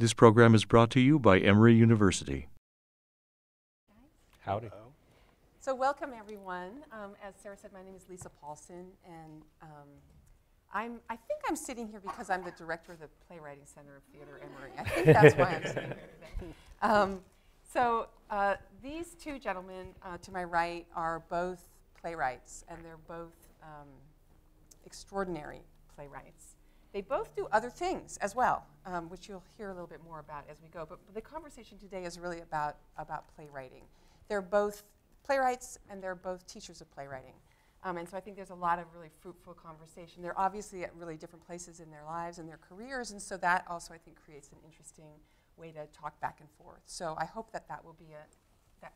This program is brought to you by Emory University. Howdy. So welcome, everyone. As Sarah said, my name is Lisa Paulsen, and I think I'm sitting here because I'm the director of the Playwriting Center of Theater Emory. I think that's why I'm sitting here today. These two gentlemen to my right are both playwrights, and they're both extraordinary playwrights. They both do other things as well, which you'll hear a little bit more about as we go. But the conversation today is really about playwriting. They're both playwrights, and they're both teachers of playwriting. And so I think there's a lot of really fruitful conversation. They're obviously at really different places in their lives and their careers, and so that also, I think, creates an interesting way to talk back and forth. So I hope that will be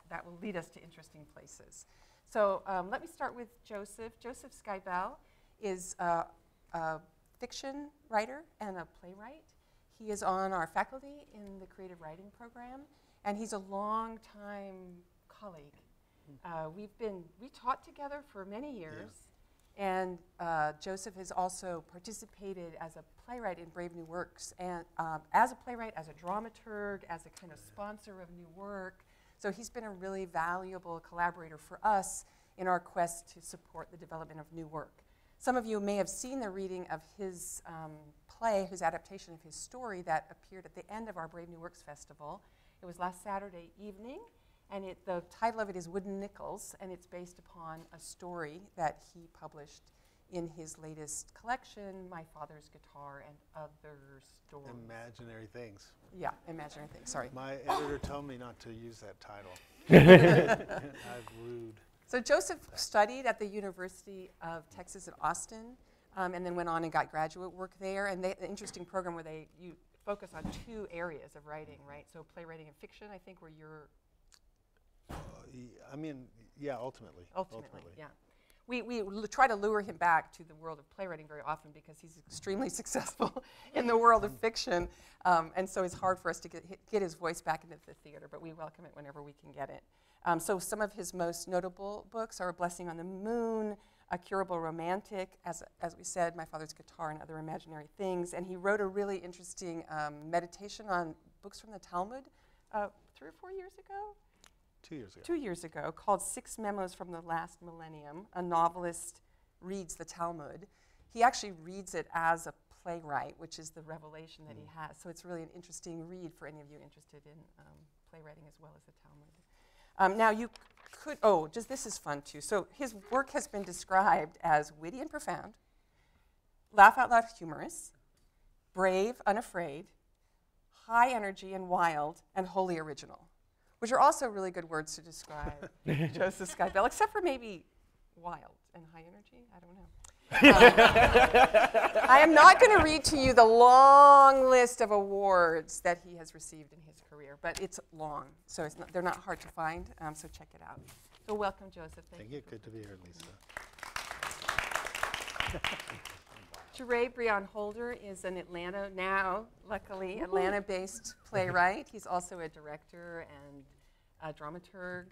that will lead us to interesting places. So let me start with Joseph. Joseph Skibell is a fiction writer and a playwright. He is on our faculty in the creative writing program, and he's a long-time colleague. We taught together for many years, and Joseph has also participated as a playwright in Brave New Works, and as a playwright, as a dramaturg, as a kind of sponsor of new work. So he's been a really valuable collaborator for us in our quest to support the development of new work. Some of you may have seen the reading of his play, his adaptation of his story that appeared at the end of our Brave New Works Festival. It was last Saturday evening. And the title of it is Wooden Nickels, and it's based upon a story that he published in his latest collection, My Father's Guitar and Other Stories. Imaginary Things. Yeah, Imaginary Things, sorry. My editor told me not to use that title. I'm rude. So Joseph studied at the University of Texas at Austin, and then went on and got graduate work there. And an interesting program where you focus on two areas of writing, right? So playwriting and fiction, I think, where you're... Ultimately. Ultimately, yeah. We try to lure him back to the world of playwriting very often because he's extremely successful in the world of fiction, and so it's hard for us to get his voice back into the theater, but we welcome it whenever we can get it. So some of his most notable books are A Blessing on the Moon, A Curable Romantic, as we said, My Father's Guitar and Other Imaginary Things, and he wrote a really interesting meditation on books from the Talmud 3 or 4 years ago. 2 years ago. 2 years ago, called Six Memos from the Last Millennium. A novelist reads the Talmud. He actually reads it as a playwright, which is the revelation that he has. So it's really an interesting read for any of you interested in playwriting as well as the Talmud. Now you could, this is fun too. So his work has been described as witty and profound, laugh out loud humorous, brave, unafraid, high energy and wild, and wholly original, which are also really good words to describe Joseph Skibell, except for maybe wild and high energy. I don't know. I am not going to read to you the long list of awards that he has received in his career, but it's long, so they're not hard to find, so check it out. So welcome, Joseph. Thank you. Good to be here, Lisa. Brave Holder is an luckily, Atlanta-based playwright. He's also a director and a dramaturg,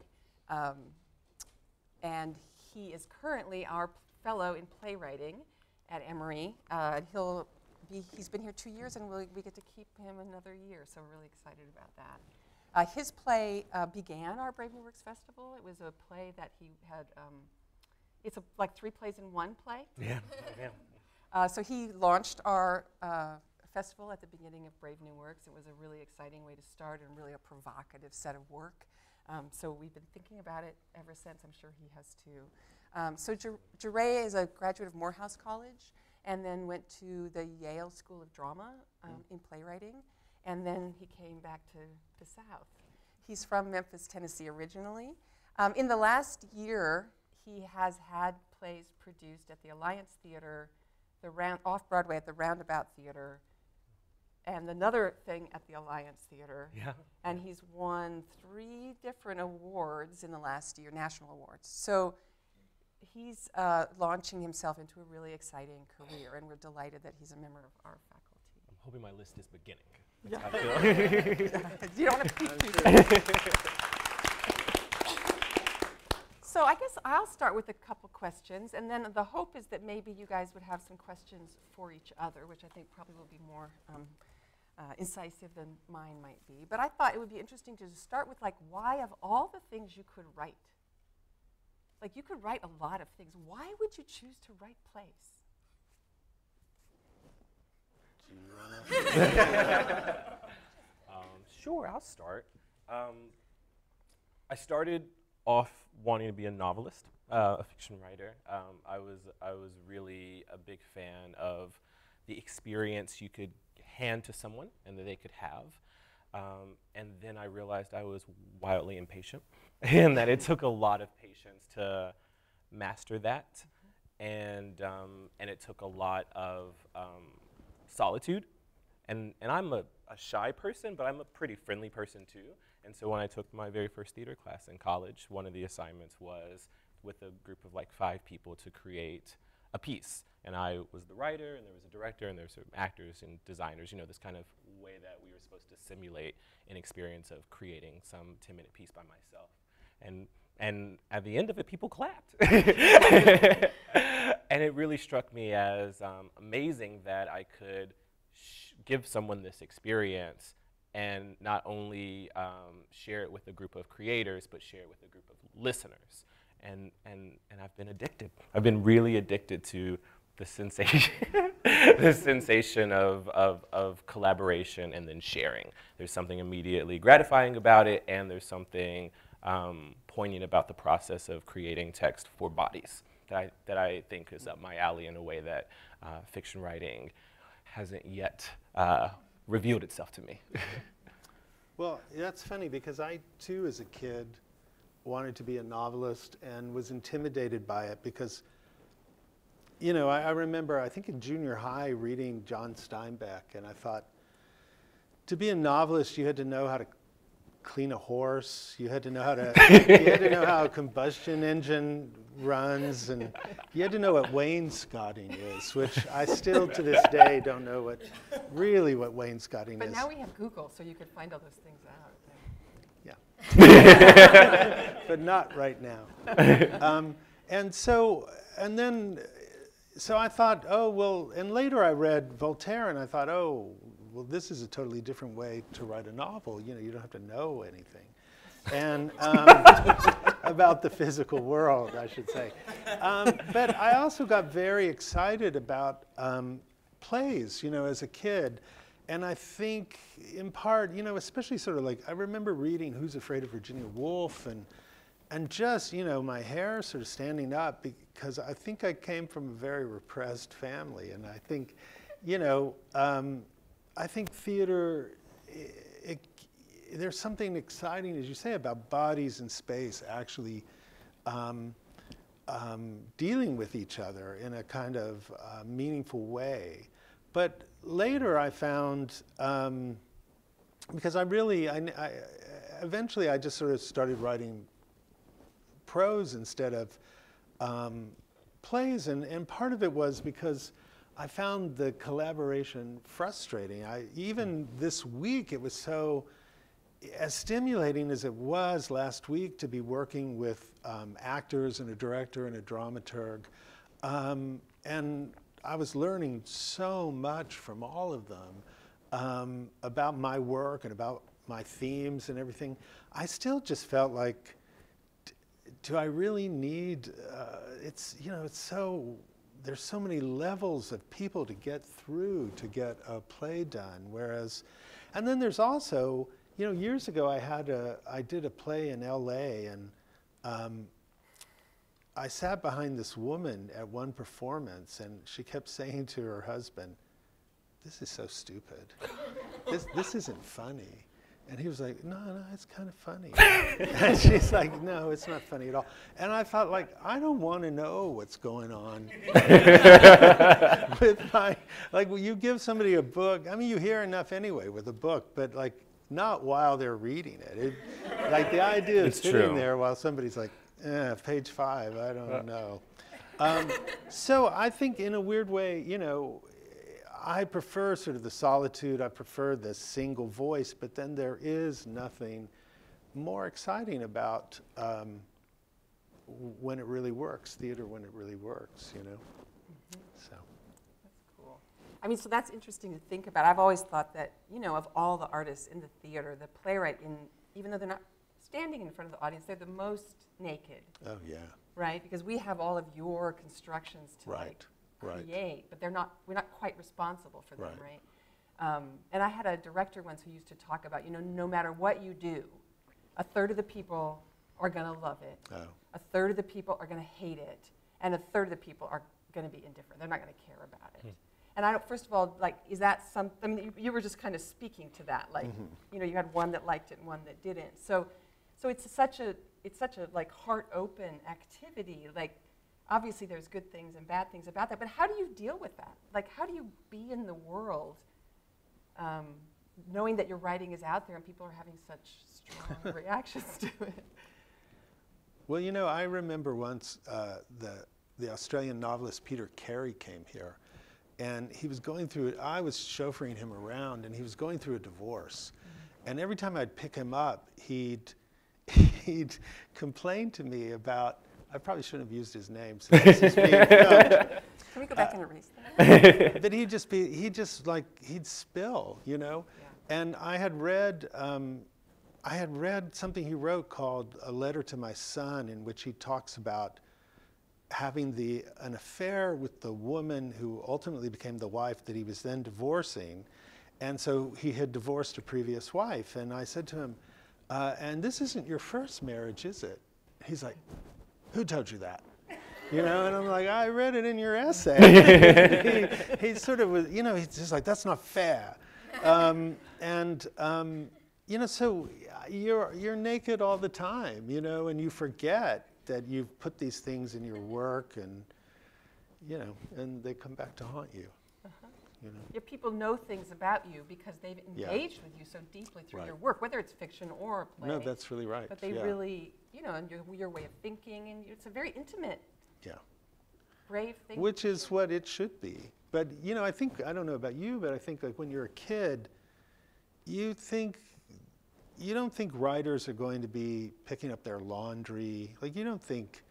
and he is currently our fellow in playwriting at Emory. He's been here 2 years, and we get to keep him another year, so we're really excited about that. His play began our Brave New Works Festival. It was a play that he had, it's like 3 plays in one play. Yeah. So he launched our festival at the beginning of Brave New Works. It was a really exciting way to start and really a provocative set of work. So we've been thinking about it ever since. I'm sure he has too. So Jireh is a graduate of Morehouse College and then went to the Yale School of Drama in playwriting. And then he came back to the South. He's from Memphis, Tennessee originally. In the last year, he has had plays produced at the Alliance Theater, off-Broadway at the Roundabout Theater, and another thing at the Alliance Theater. Yeah. And he's won 3 different awards in the last year, national awards. So he's launching himself into a really exciting career, and we're delighted that he's a member of our faculty. I'm hoping my list is beginning. Yeah. That's how I feel. You don't want to peek too soon. So I guess I'll start with a couple questions, and then the hope is that maybe you guys would have some questions for each other, which I think probably will be more incisive than mine might be. But I thought it would be interesting to just start with, like, why of all the things you could write, like you could write a lot of things, why would you choose to write plays? Sure, I'll start. I started off wanting to be a novelist, a fiction writer. I was really a big fan of the experience you could hand to someone and that they could have. And then I realized I was wildly impatient and that it took a lot of patience to master that. And it took a lot of solitude. And I'm a shy person, but I'm a pretty friendly person too. And so when I took my very first theater class in college, one of the assignments was with a group of like 5 people to create a piece. And I was the writer, and there was a director, and there were some actors and designers, you know, this kind of way that we were supposed to simulate an experience of creating some 10-minute piece by myself. And at the end of it, people clapped. And it really struck me as amazing that I could give someone this experience and not only share it with a group of creators, but share it with a group of listeners. And I've been addicted. I've been really addicted to the sensation, the sensation of collaboration and then sharing. There's something immediately gratifying about it, and there's something poignant about the process of creating text for bodies that I think is up my alley in a way that fiction writing hasn't yet revealed itself to me. Well, that's funny because I, too, as a kid, wanted to be a novelist and was intimidated by it because, you know, I remember, I think in junior high, reading John Steinbeck, and I thought, to be a novelist, you had to know how to clean a horse, you had to know how to, you had to know how a combustion engine runs, and you had to know what wainscoting is, which I still to this day don't know what wainscoting But is. now we have Google, so you could find all those things out. Yeah. But not right now. So I thought, oh, well, and later I read Voltaire, and I thought, oh, well, this is a totally different way to write a novel. You know, you don't have to know anything. And about the physical world, I should say. But I also got very excited about plays, you know, as a kid. And I think, in part, you know, especially sort of like, I remember reading Who's Afraid of Virginia Woolf, and just, you know, my hair sort of standing up because I think I came from a very repressed family. And I think, you know, I think theater, there's something exciting, as you say, about bodies and space actually dealing with each other in a kind of meaningful way. But later I found, because eventually I just sort of started writing prose instead of plays, and part of it was because I found the collaboration frustrating. Even this week, it was so, as stimulating as it was last week to be working with actors and a director and a dramaturg, and I was learning so much from all of them about my work and about my themes and everything. I still just felt like, do I really need, you know, it's so, there's so many levels of people to get through to get a play done. Whereas, and then there's also, you know, years ago I did a play in LA, and I sat behind this woman at one performance, and she kept saying to her husband, "This is so stupid. This isn't funny." And he was like, no, it's kind of funny. And she's like, no, it's not funny at all. And I thought, like, I don't want to know what's going on with my, like, when you give somebody a book, I mean, you hear enough anyway with a book, but like, not while they're reading it. Like, the idea of sitting there while somebody's like, page 5, I don't know. So I think in a weird way, you know, I prefer sort of the solitude, I prefer the single voice, but then there is nothing more exciting about when it really works, theater when it really works, you know? So. That's cool. I mean, so that's interesting to think about. I've always thought that, you know, of all the artists in the theater, the playwright, even though they're not standing in front of the audience, they're the most naked. Oh, yeah. Right? Because we have all of your constructions to create, but we're not quite responsible for them, right? And I had a director once who used to talk about, you know, no matter what you do, a third of the people are going to love it. Oh. A third of the people are going to hate it. And a third of the people are going to be indifferent. They're not going to care about it. And I don't, first of all, like, is that something, I mean, you were just kind of speaking to that, like, you know, you had one that liked it and one that didn't. So it's such a like heart open activity. Like, obviously there's good things and bad things about that, but how do you deal with that? Like, how do you be in the world knowing that your writing is out there and people are having such strong reactions to it? Well, you know, I remember once the Australian novelist Peter Carey came here, and he was going through it. I was chauffeuring him around, and he was going through a divorce. And every time I'd pick him up, he'd complain to me about, I probably shouldn't have used his name, so this is being filmed. Can we go back and erase that? But he'd spill, you know? Yeah. And I had read something he wrote called A Letter to My Son, in which he talks about having an affair with the woman who ultimately became the wife that he was then divorcing. And so he had divorced a previous wife. And I said to him, and this isn't your first marriage, is it? He's like, who told you that? You know, and I'm like, I read it in your essay. he sort of was, you know, he's just like, that's not fair. You know, so you're naked all the time, you know, and you forget that you've put these things in your work, and, you know, and they come back to haunt you. You know? Yeah, people know things about you because they've engaged with you so deeply through your work, whether it's fiction or a play. No, that's really right. But they really, you know, and your way of thinking, and it's a very intimate, brave thing. Which is what it should be. But, you know, I don't know about you, but I think, like, when you're a kid, you don't think writers are going to be picking up their laundry. Like, you don't think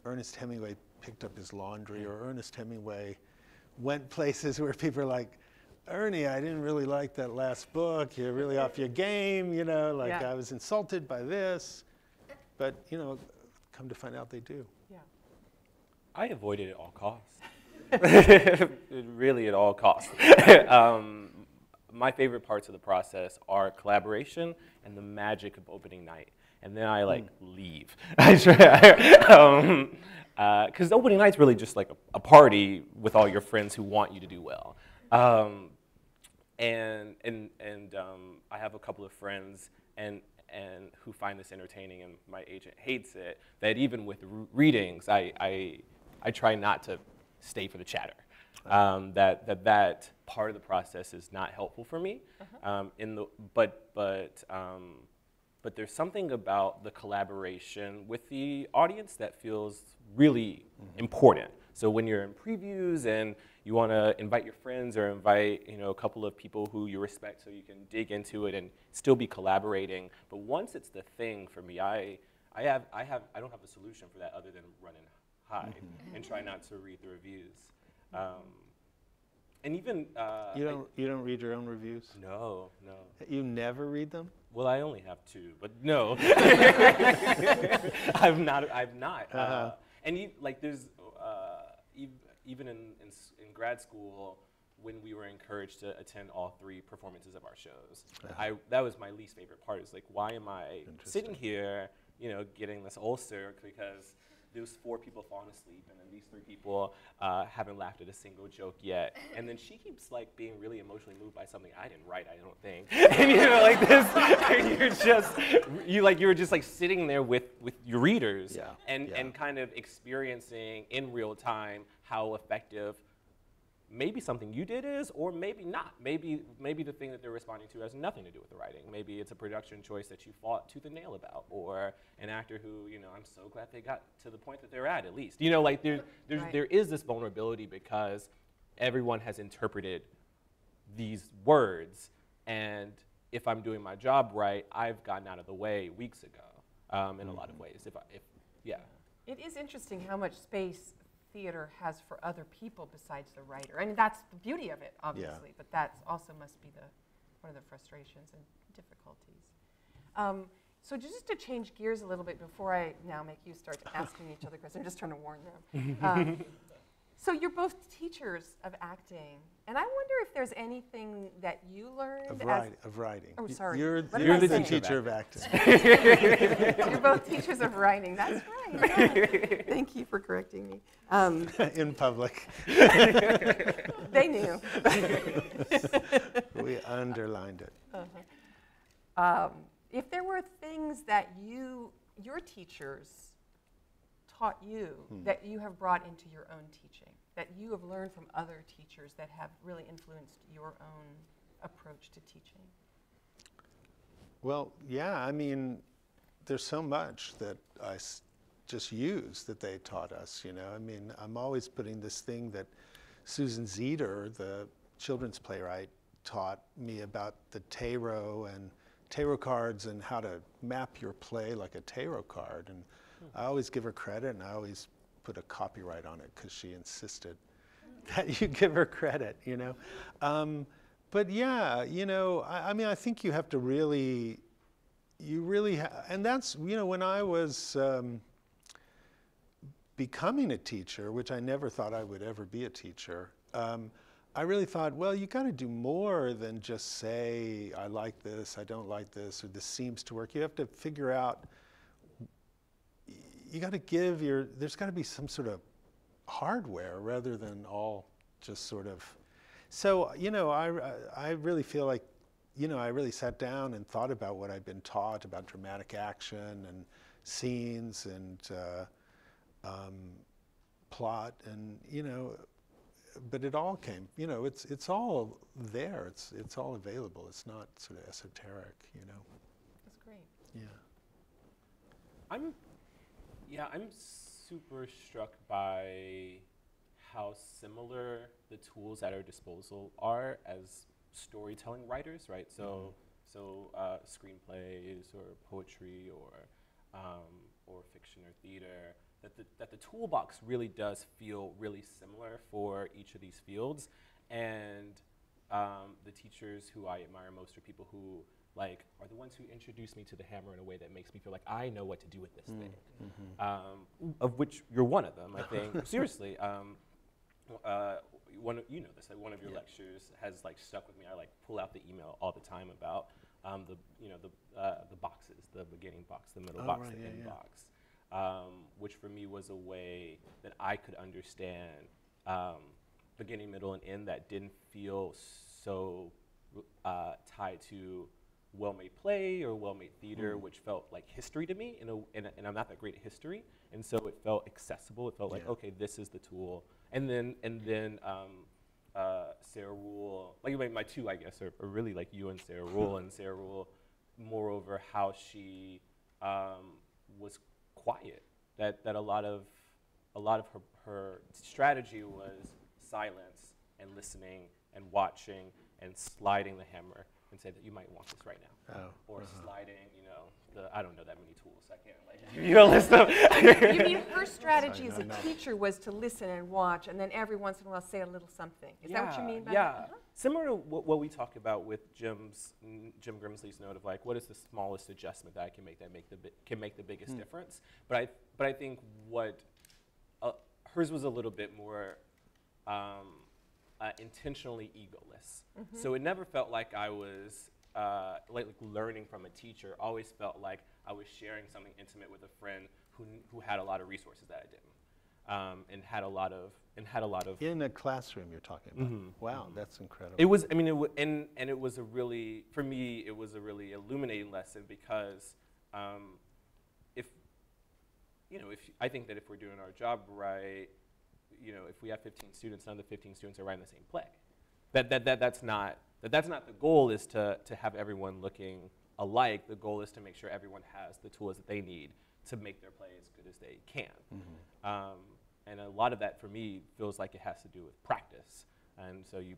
Ernest Hemingway picked up his laundry, or Ernest Hemingway went places where people are like, Ernie, I didn't really like that last book. You're really off your game, you know, like I was insulted by this. But, you know, come to find out they do. Yeah. I avoid it at all costs. Really at all costs. My favorite parts of the process are collaboration and the magic of opening night. And then I leave. Because opening night's really just like a party with all your friends who want you to do well. And I have a couple of friends and who find this entertaining, and my agent hates it, that even with readings, I try not to stay for the chatter. That part of the process is not helpful for me. But there's something about the collaboration with the audience that feels really important. So when you're in previews and you want to invite your friends or invite, you know, a couple of people who you respect so you can dig into it and still be collaborating. But once it's the thing for me, I don't have a solution for that other than run and hide and try not to read the reviews. And even you don't read your own reviews? No. You never read them? Well, I only have 2, but no. I've not. And there's even in grad school, when we were encouraged to attend all 3 performances of our shows, that was my least favorite part. Is like, why am I sitting here, you know, getting this ulcer because there's 4 people falling asleep, and then these 3 people haven't laughed at a single joke yet. And then she keeps like being really emotionally moved by something I didn't write, I don't think. And you know, like this, you were just like sitting there with your readers and kind of experiencing in real time how effective maybe something you did is, or maybe not. Maybe the thing that they're responding to has nothing to do with the writing. Maybe it's a production choice that you fought tooth and nail about, or an actor who, you know, I'm so glad they got to the point that they're at least. You know, like there is this vulnerability because everyone has interpreted these words, and if I'm doing my job right, I've gotten out of the way weeks ago in a lot of ways. It is interesting how much space theater has for other people besides the writer. And that's the beauty of it, obviously, but that also must be one of the frustrations and difficulties. So just to change gears a little bit before I now make you start asking each other questions, I'm just trying to warn them. So you're both teachers of acting, and I wonder if there's anything that you learned Of writing. Oh, sorry. You're What did I the say? teacher of acting. You're both teachers of writing. That's right. Yeah. Thank you for correcting me. In public. They knew. We underlined it. If there were things that your teachers taught you that you have brought into your own teaching, that you have learned from other teachers that have really influenced your own approach to teaching? Well, yeah, I mean, there's so much that I just use that they taught us, you know. I mean, I'm always putting this thing that Susan Zeder, the children's playwright, taught me about the tarot and tarot cards and how to map your play like a tarot card. And I always give her credit, and I always put a copyright on it because she insisted that you give her credit, you know. But yeah, you know, I mean, I think you have to really, and that's, you know, when I was becoming a teacher, which I never thought I would ever be a teacher, I really thought, well, you got to do more than just say, I like this, I don't like this, or this seems to work. You have to figure out, you got to give there's got to be some sort of hardware rather than all just sort of. So, you know, I really feel like, you know, I really sat down and thought about what I'd been taught about dramatic action and scenes and plot, and, you know, but it all came, you know, it's all there, it's all available. It's not sort of esoteric, you know. That's great. Yeah. I'm super struck by how similar the tools at our disposal are as storytelling writers, right? So, screenplays or poetry or fiction or theater. That the toolbox really does feel really similar for each of these fields, and the teachers who I admire most are people who are the ones who introduce me to the hammer in a way that makes me feel like I know what to do with this thing, of which you're one of them, I think. Seriously, you know this. One of your lectures has stuck with me. I pull out the email all the time about the boxes, the beginning box, the middle box, the end box. Which for me was a way that I could understand beginning, middle, and end that didn't feel so tied to well-made play or well-made theater, which felt like history to me, and I'm not that great at history, and so it felt accessible. It felt like, okay, this is the tool. And then Sarah Rule, my two, I guess, are really you and Sarah Rule, and Sarah Rule, moreover, how she was quiet. That a lot of her strategy was silence and listening and watching and sliding the hammer and say that you might want this right now, or sliding. I don't know that many tools. I can't give you a list of. You mean her strategy as a teacher was to listen and watch, and then every once in a while say a little something. Is that what you mean by that? Similar to what we talk about with Jim Grimsley's note of what is the smallest adjustment that I can make can make the biggest difference. But I think what hers was a little bit more intentionally egoless. So it never felt like I was learning from a teacher. Always felt like I was sharing something intimate with a friend who had a lot of resources that I didn't, and had a lot of. In a classroom, you're talking about. Wow, that's incredible. It was. I mean, it was a really, for me, it was a really illuminating lesson because, I think that if we're doing our job right, if we have 15 students, none of the 15 students are writing the same play. That's not the goal. Is to have everyone looking alike. The goal is to make sure everyone has the tools that they need to make their play as good as they can. And a lot of that for me feels like it has to do with practice. And so you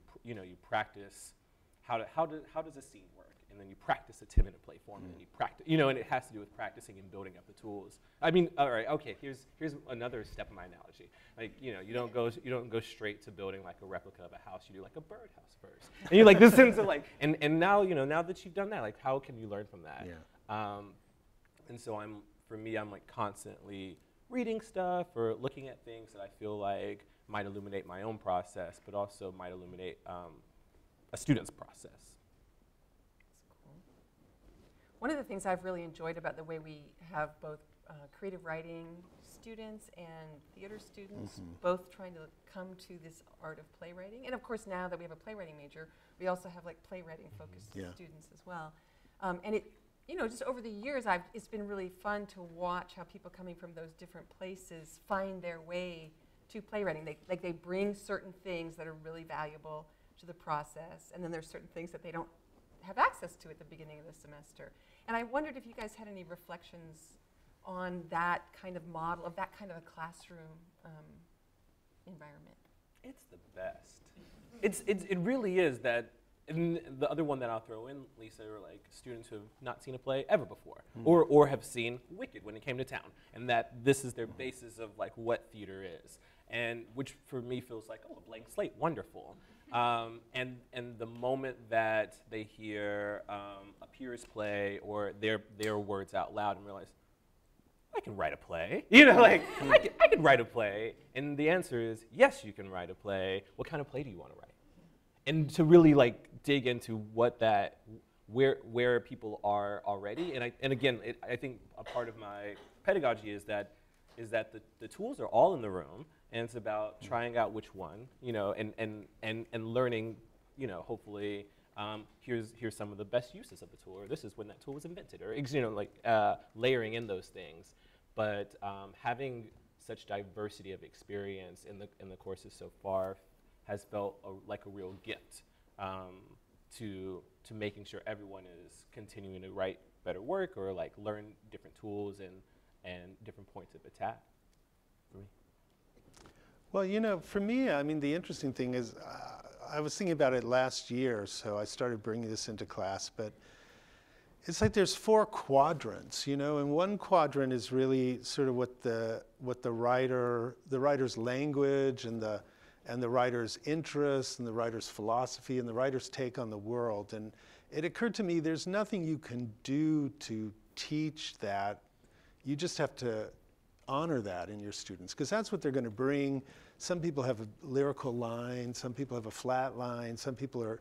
practice how does a scene work, and then you practice a timid play form, and then you practice, and it has to do with practicing and building up the tools. I mean, all right, okay, here's another step in my analogy. Like, you don't go straight to building like a replica of a house. You do like a birdhouse first, and you like this sense of like, and now now that you've done that, like, how can you learn from that? Yeah. And so for me, I'm like constantly reading stuff or looking at things that I feel like might illuminate my own process, but also might illuminate a student's process. One of the things I've really enjoyed about the way we have both creative writing students and theater students both trying to come to this art of playwriting, and of course now that we have a playwriting major, we also have like playwriting focused students as well. And it, just over the years, it's been really fun to watch how people coming from those different places find their way to playwriting. They bring certain things that are really valuable to the process, and then there's certain things that they don't have access to at the beginning of the semester. And I wondered if you guys had any reflections on that kind of model, of that kind of a classroom environment. It's the best. It really is that. And the other one that I'll throw in, Lisa, are like students who have not seen a play ever before, or have seen Wicked when it came to town, and that this is their basis of like what theater is, and which for me feels like, oh, a blank slate, wonderful. And the moment that they hear a peer's play or their words out loud and realize, I can write a play, like I can write a play, and the answer is yes, you can write a play. What kind of play do you want to write? And to really like dig into where people are already, and again, I think a part of my pedagogy is that the tools are all in the room, and it's about trying out which one, and learning, hopefully, here's some of the best uses of the tool, or this is when that tool was invented, or layering in those things, but having such diversity of experience in the courses so far has felt like a real gift to making sure everyone is continuing to write better work or like learn different tools and different points of attack. For me. Well, for me, I mean, the interesting thing is I was thinking about it last year, so I started bringing this into class, but it's like there's 4 quadrants, and one quadrant is really sort of what the writer's language and the writer's interests and the writer's philosophy and the writer's take on the world. And it occurred to me there's nothing you can do to teach that. You just have to honor that in your students, because that's what they're going to bring. Some people have a lyrical line, some people have a flat line, some people are,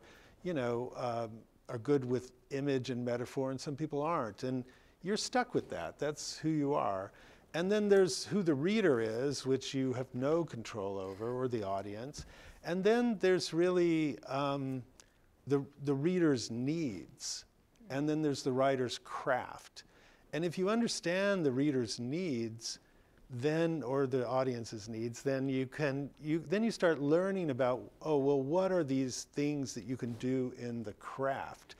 are good with image and metaphor, and some people aren't. And you're stuck with that. That's who you are. And then there's who the reader is, which you have no control over, or the audience. And then there's really the reader's needs. And then there's the writer's craft. And if you understand the reader's needs, then, or the audience's needs, then you start learning about, oh, well, what are these things that you can do in the craft?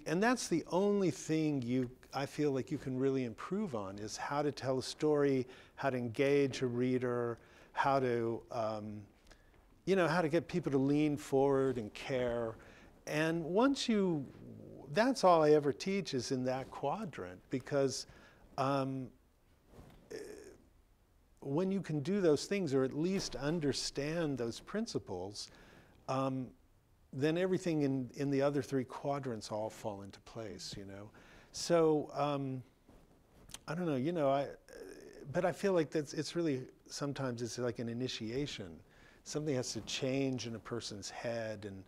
And that's the only thing I feel like you can really improve on, is how to tell a story, how to engage a reader, how to get people to lean forward and care. And that's all I ever teach is in that quadrant, because when you can do those things, or at least understand those principles, then everything in the other 3 quadrants all fall into place, So I don't know, but I feel like it's really, sometimes it's like an initiation. Something has to change in a person's head, and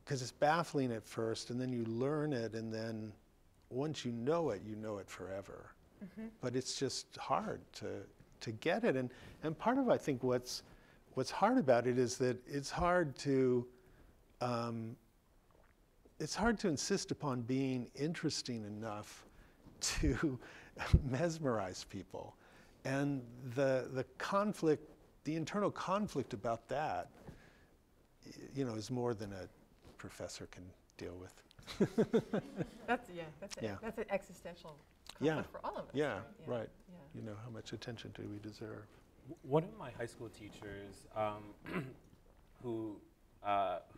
because it's baffling at first, and then you learn it, and then once you know it forever. Mm-hmm. But it's just hard to get it, and part of, I think, what's hard about it is that it's hard to insist upon being interesting enough to mesmerize people, and the conflict, the internal conflict about that, is more than a professor can deal with. That's an existential conflict for all of us. Yeah, right. Yeah. How much attention do we deserve? One of my high school teachers, who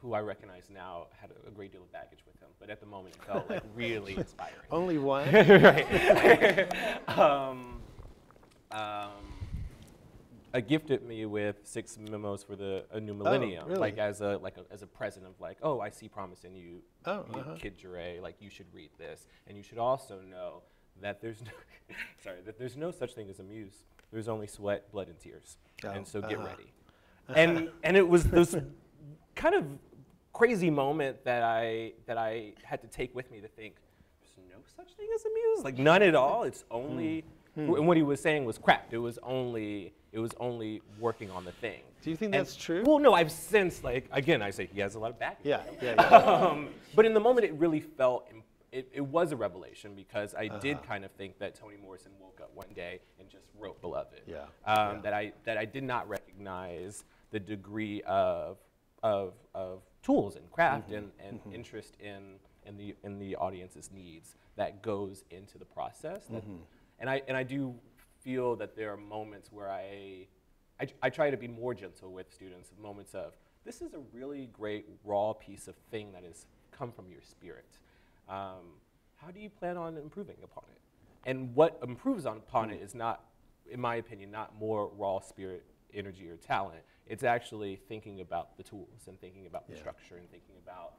who I recognize now had a great deal of baggage with him, but at the moment it felt like really inspiring. Only one? Right. Gifted me with 6 memos for a new millennium, really? like as a present of like, oh, I see promise in you, kid Jireh, like you should read this, and you should also know that there's no, that there's no such thing as a muse. There's only sweat, blood, and tears, and so get ready. And it was this kind of crazy moment that I had to take with me to think, there's no such thing as a muse, like none at all. It's only, and what he was saying was craft. It was only working on the thing. Do you think that's true? Well, no, I've since, like, again, I say he has a lot of baggage. Yeah. But in the moment, it really felt, it was a revelation because I did kind of think that Toni Morrison woke up one day and just wrote Beloved. That I did not recognize the degree of tools and craft and interest in the audience's needs that goes into the process. And I do feel that there are moments where I try to be more gentle with students, moments of, this is a really great raw piece of thing that has come from your spirit. How do you plan on improving upon it? And what improves upon it is not, in my opinion, not more raw spirit, energy, or talent. It's actually thinking about the tools and thinking about the structure and thinking about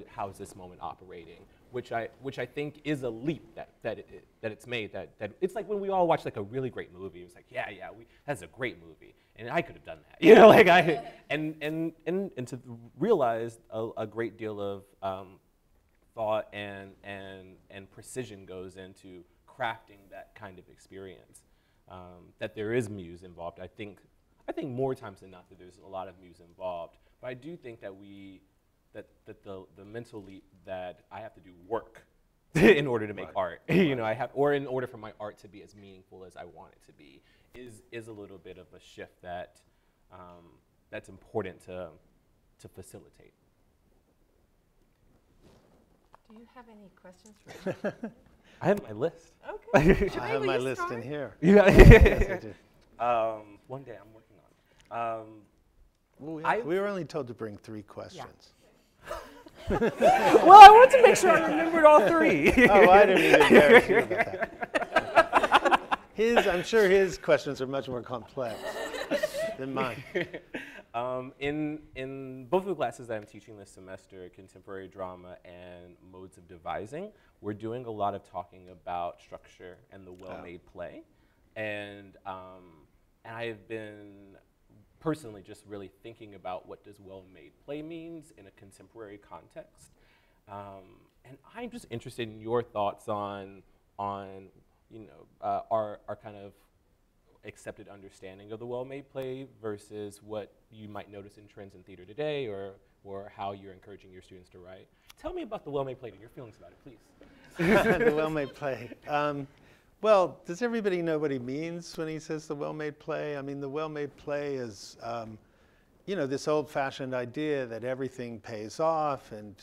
how is this moment operating, which I think is a leap that it's made. That it's like when we all watch like a really great movie. It's like that's a great movie, and I could have done that, you know, like and to realize a great deal of thought and precision goes into crafting that kind of experience. That there is muse involved. I think more times than not that there's a lot of muse involved. But I do think that the mental leap that I have to do work in order to make art, you know, or in order for my art to be as meaningful as I want it to be, is a little bit of a shift that's important to facilitate. Do you have any questions for me? I have my list. Okay. I have my list in here. Yeah. Yes, I do. One day I'm working on. We were only told to bring 3 questions. Well, I wanted to make sure I remembered all 3. Oh, I didn't mean to embarrass you about that. I'm sure his questions are much more complex than mine. In both of the classes that I'm teaching this semester, contemporary drama and modes of devising, we're doing a lot of talking about structure and the well-made play. And I've been personally just really thinking about what does well-made play means in a contemporary context. And I'm just interested in your thoughts on you know, our kind of accepted understanding of the well-made play versus what you might notice in trends in theater today, or how you're encouraging your students to write. Tell me about the well-made play and your feelings about it, please. The well-made play. Well, does everybody know what he means when he says the well-made play? I mean, the well-made play is, you know, this old-fashioned idea that everything pays off, and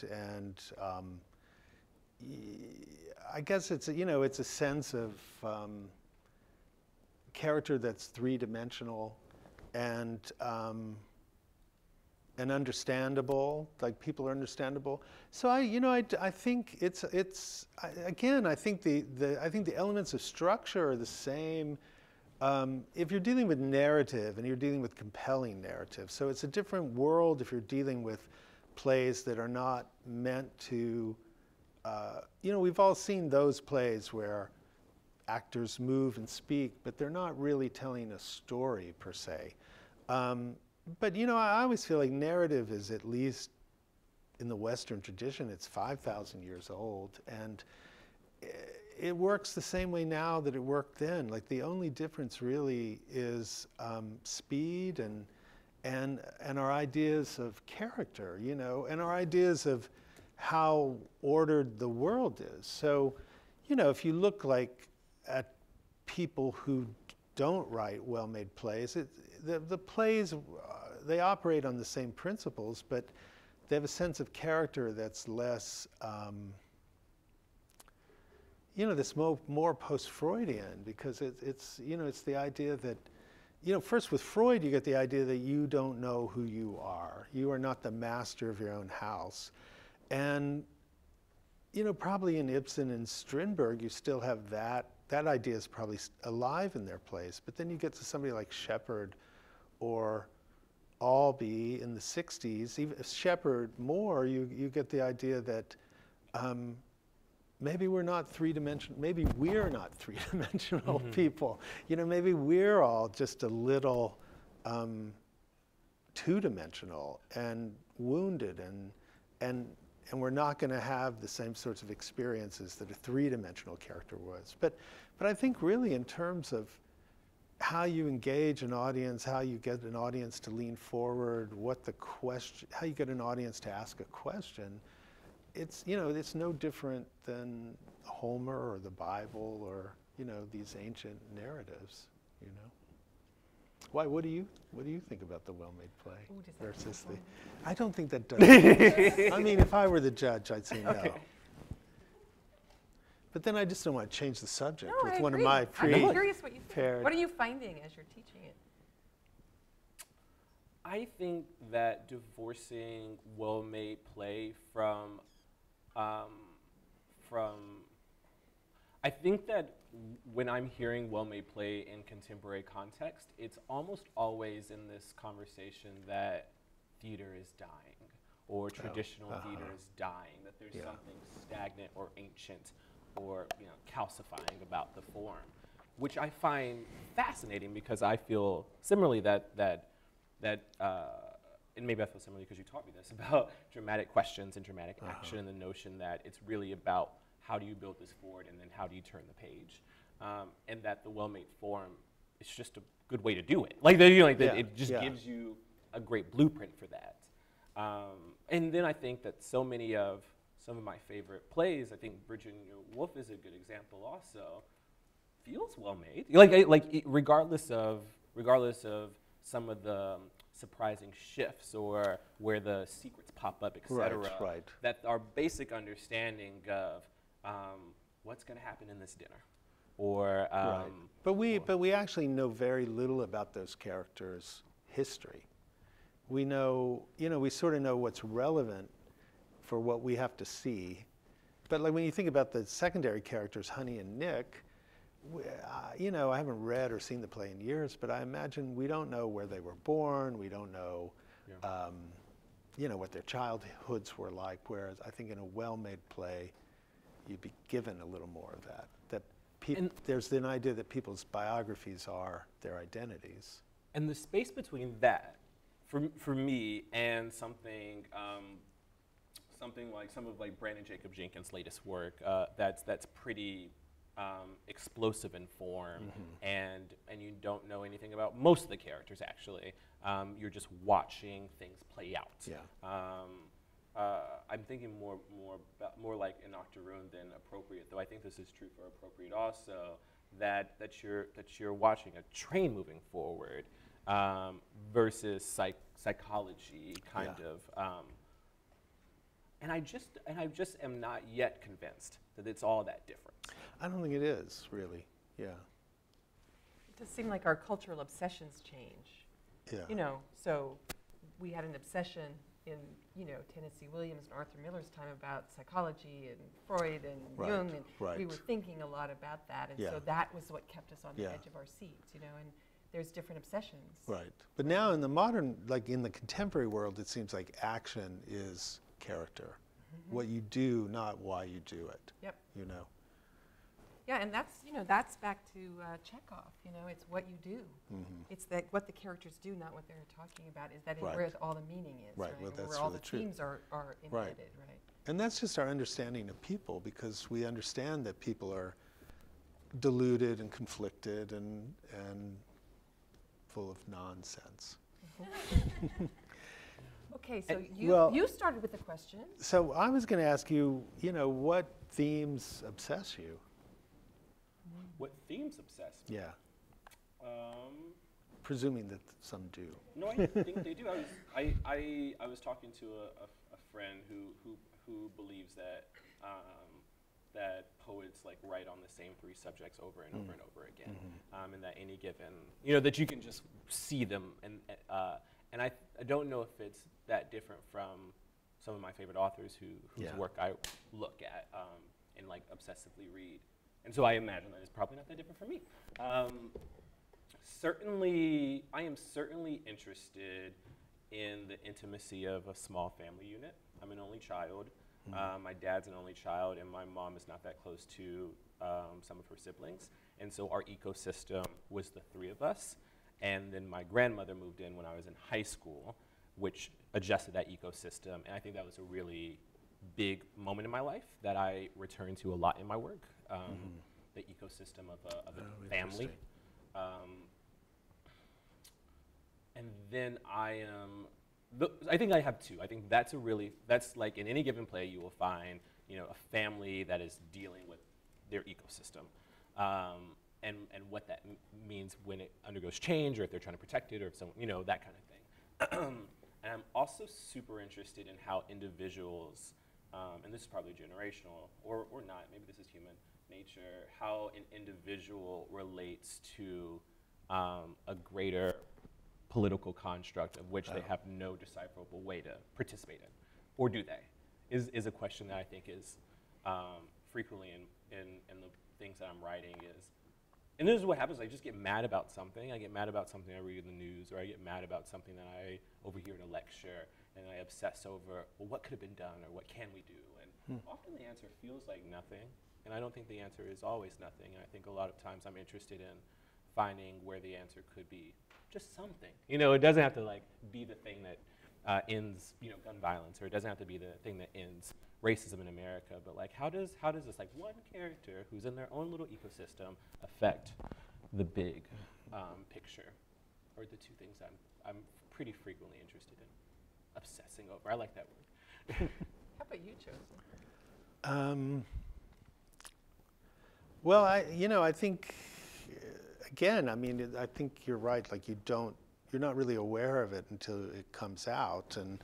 I guess it's it's a sense of character that's 3-dimensional and understandable, like people are understandable. So I think I think the elements of structure are the same. If you're dealing with narrative and you're dealing with compelling narrative, so it's a different world if you're dealing with plays that are not meant to, we've all seen those plays where actors move and speak, but they're not really telling a story per se. But I always feel like narrative is, at least in the Western tradition, it's 5,000 years old, and it works the same way now that it worked then. Like, the only difference really is speed and our ideas of character, and our ideas of how ordered the world is. So, if you look at people who don't write well-made plays, the plays, they operate on the same principles, but they have a sense of character that's less, that's more post-Freudian, because it's the idea that, first with Freud, you get the idea that you don't know who you are. You are not the master of your own house. And, probably in Ibsen and Strindberg, you still have that. That idea is probably alive in their place. But then you get to somebody like Shepard or Albee in the 60s. Even Shepard more, you get the idea that maybe we're not three-dimensional. Maybe we're not three-dimensional people. Maybe we're all just a little two-dimensional and wounded, and we're not going to have the same sorts of experiences that a three-dimensional character was. But I think really in terms of how you engage an audience, how you get an audience to lean forward, how you get an audience to ask a question, it's no different than Homer or the Bible or these ancient narratives. Why? What do you think about the well-made play versus the? I don't think that does. I mean, if I were the judge, I'd say no. Okay. But then I just don't want to change the subject No, with I one agree. of my I'm curious what you think. prepared. What are you finding as you're teaching it? I think that divorcing well-made play from I think that when I'm hearing well-made play in contemporary context, it's almost always in this conversation that theater is dying, or traditional theater is dying, that there's something stagnant or ancient or calcifying about the form, which I find fascinating because I feel similarly that and maybe I feel similarly because you taught me this, about dramatic questions and dramatic action, and the notion that it's really about how do you build this forward and then how do you turn the page, and that the well-made form is just a good way to do it. It just gives you a great blueprint for that. And then I think that some of my favorite plays, I think Virginia Woolf is a good example also, feels well-made. Regardless of some of the surprising shifts or where the secrets pop up, etc. Right. That our basic understanding of what's going to happen in this dinner, or right. But we actually know very little about those characters' history. We know, we sort of know what's relevant for what we have to see. But when you think about the secondary characters, Honey and Nick, I haven't read or seen the play in years, but I imagine we don't know where they were born. We don't know, what their childhoods were like. Whereas I think in a well-made play, you'd be given a little more of that. There's an idea that people's biographies are their identities. And the space between that, for me, and something like some of Brandon Jacob Jenkins' latest work, that's pretty explosive in form, and you don't know anything about most of the characters actually. You're just watching things play out. I'm thinking more like an octoroon than appropriate, though I think this is true for appropriate also. That you're watching a train moving forward versus psychology kind of. And I just am not yet convinced that it's all that different. I don't think it is, really. Yeah. It does seem like our cultural obsessions change. Yeah. So we had an obsession in, Tennessee Williams and Arthur Miller's time about psychology and Freud and Jung, and we were thinking a lot about that, and so that was what kept us on the edge of our seats, and there's different obsessions. Right. But now in the modern, in the contemporary world, it seems like action is character. What you do, not why you do it. Yep. Yeah, and that's back to Chekhov. It's what you do. It's what the characters do, not what they're talking about. Is that where all the meaning is? Right. Well, that's where all really the true. themes are embedded. Right. And that's just our understanding of people, because we understand that people are deluded and conflicted and full of nonsense. Okay, so you started with a question. So I was going to ask you, what themes obsess you? What themes obsess me? Yeah. Presuming that some do. No, I think they do. I was talking to a friend who believes that that poets just like write on the same 3 subjects over and over and over again, and that any given, you know, that you can just see them, and I don't know if it's that different from some of my favorite authors whose work I look at and like obsessively read, and so I imagine that it's probably not that different for me. Certainly, I am certainly interested in the intimacy of a small family unit. I'm an only child. My dad's an only child, and my mom is not that close to some of her siblings. And so our ecosystem was the 3 of us. And then my grandmother moved in when I was in high school, which adjusted that ecosystem. And I think that was a really big moment in my life that I return to a lot in my work, the ecosystem of a family. And then I think I have 2. I think that's like in any given play you will find, you know, a family that is dealing with their ecosystem, and what that means when it undergoes change, or if they're trying to protect it, or if someone, you know, that kind of thing. And I'm also super interested in how individuals, and this is probably generational, or not, maybe this is human nature, how an individual relates to a greater political construct of which they have no decipherable way to participate in, or do they? Is a question that I think is frequently in the things that I'm writing is, and this is what happens, I just get mad about something. I get mad about something I read in the news, or I get mad about something that I overhear in a lecture, and I obsess over, well, what could have been done, or what can we do? And often the answer feels like nothing, and I don't think the answer is always nothing, and I think a lot of times I'm interested in finding where the answer could be just something. You know, it doesn't have to like be the thing that ends, you know, gun violence, or it doesn't have to be the thing that ends racism in America, but like how does this like one character who's in their own little ecosystem affect the big picture, or the 2 things I'm pretty frequently interested in obsessing over. I like that word. How about you, Joseph? Well, I think, again, I mean, I think you're right. Like you're not really aware of it until it comes out. And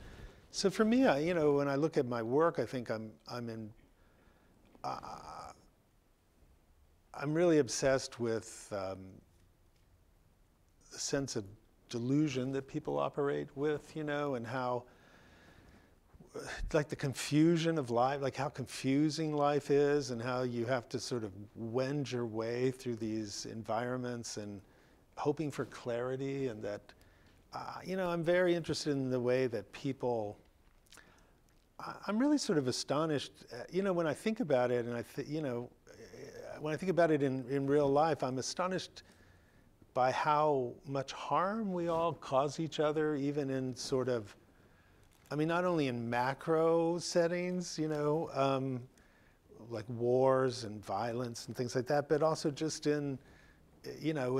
so for me, you know, when I look at my work, I think I'm really obsessed with the sense of delusion that people operate with, you know, and how, like the confusion of life, like how confusing life is, and how you have to sort of wend your way through these environments and hoping for clarity. And that, you know, I'm very interested in the way that people, I'm really sort of astonished, you know, when I think about it, and you know, when I think about it in real life, I'm astonished by how much harm we all cause each other, even in sort of, I mean, not only in macro settings, you know, like wars and violence and things like that, but also just in, you know,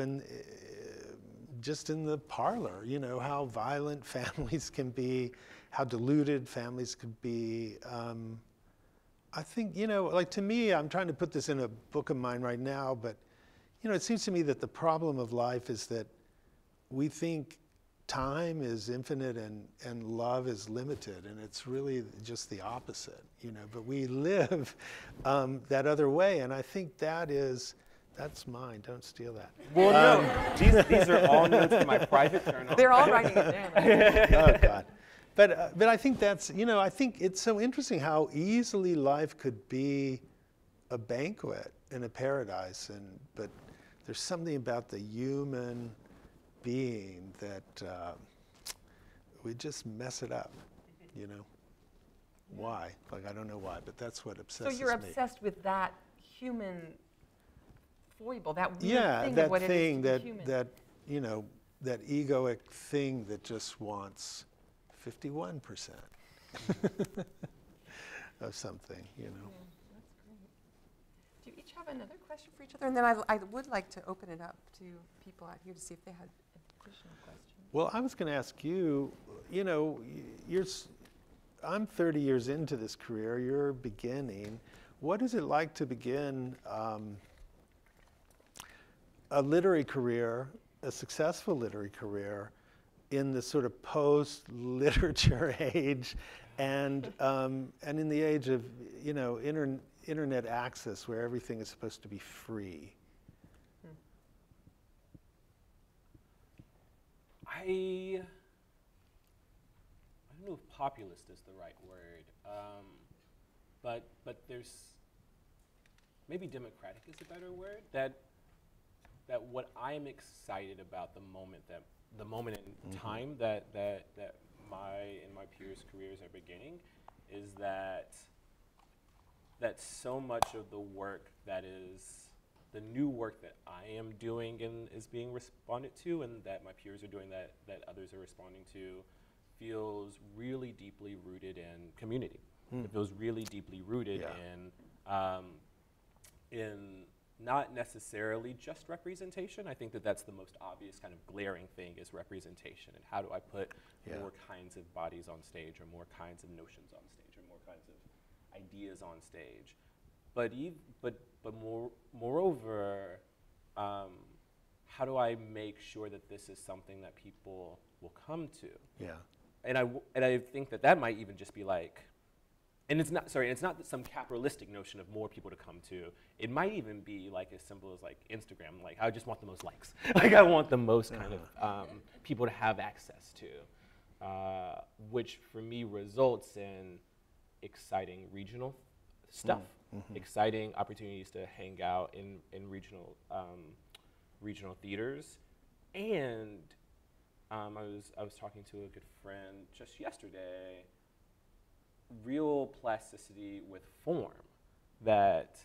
just in the parlor, you know, how violent families can be, how deluded families could be. I think, you know, like to me, I'm trying to put this in a book of mine right now, but, you know, it seems to me that the problem of life is that we think time is infinite and love is limited, and it's really just the opposite, you know, but we live that other way, and I think that's mine, don't steal that. Well, no, these are all notes from my private journal. They're all writing it down. Oh, God. But I think that's, you know, I think it's so interesting how easily life could be a banquet in a paradise, but there's something about the human being that we just mess it up, you know. Why? Like, I don't know why, but that's what obsesses me. So you're obsessed with that human foible, that weird thing that of what thing, it is to be human. that, you know, that egoic thing that just wants 51% of something, you know. Yeah, that's great. Do you each have another question for each other? And then I would like to open it up to people out here to see if they had additional questions. Well, I was going to ask you, you know, I'm 30 years into this career, you're beginning. What is it like to begin a literary career, a successful literary career, in the sort of post-literature age, and in the age of, you know, internet access where everything is supposed to be free? I don't know if populist is the right word, but there's maybe democratic is a better word. That what I'm excited about the moment in time that my peers' careers are beginning is that so much of the work that is the new work that I am doing and is being responded to, and that my peers are doing, that others are responding to, feels really deeply rooted in community. It feels really deeply rooted in not necessarily just representation. I think that that's the most obvious kind of glaring thing is representation, and how do I put more kinds of bodies on stage, or more kinds of notions on stage, or more kinds of ideas on stage. But moreover, how do I make sure that this is something that people will come to? Yeah. And I think that might even just be like, and it's not that some capitalistic notion of more people to come to. It might even be like as simple as like Instagram. Like I just want the most likes. Like I want the most kind of people to have access to, which for me results in exciting regional stuff, exciting opportunities to hang out in regional theaters, and I was talking to a good friend just yesterday. Real plasticity with form that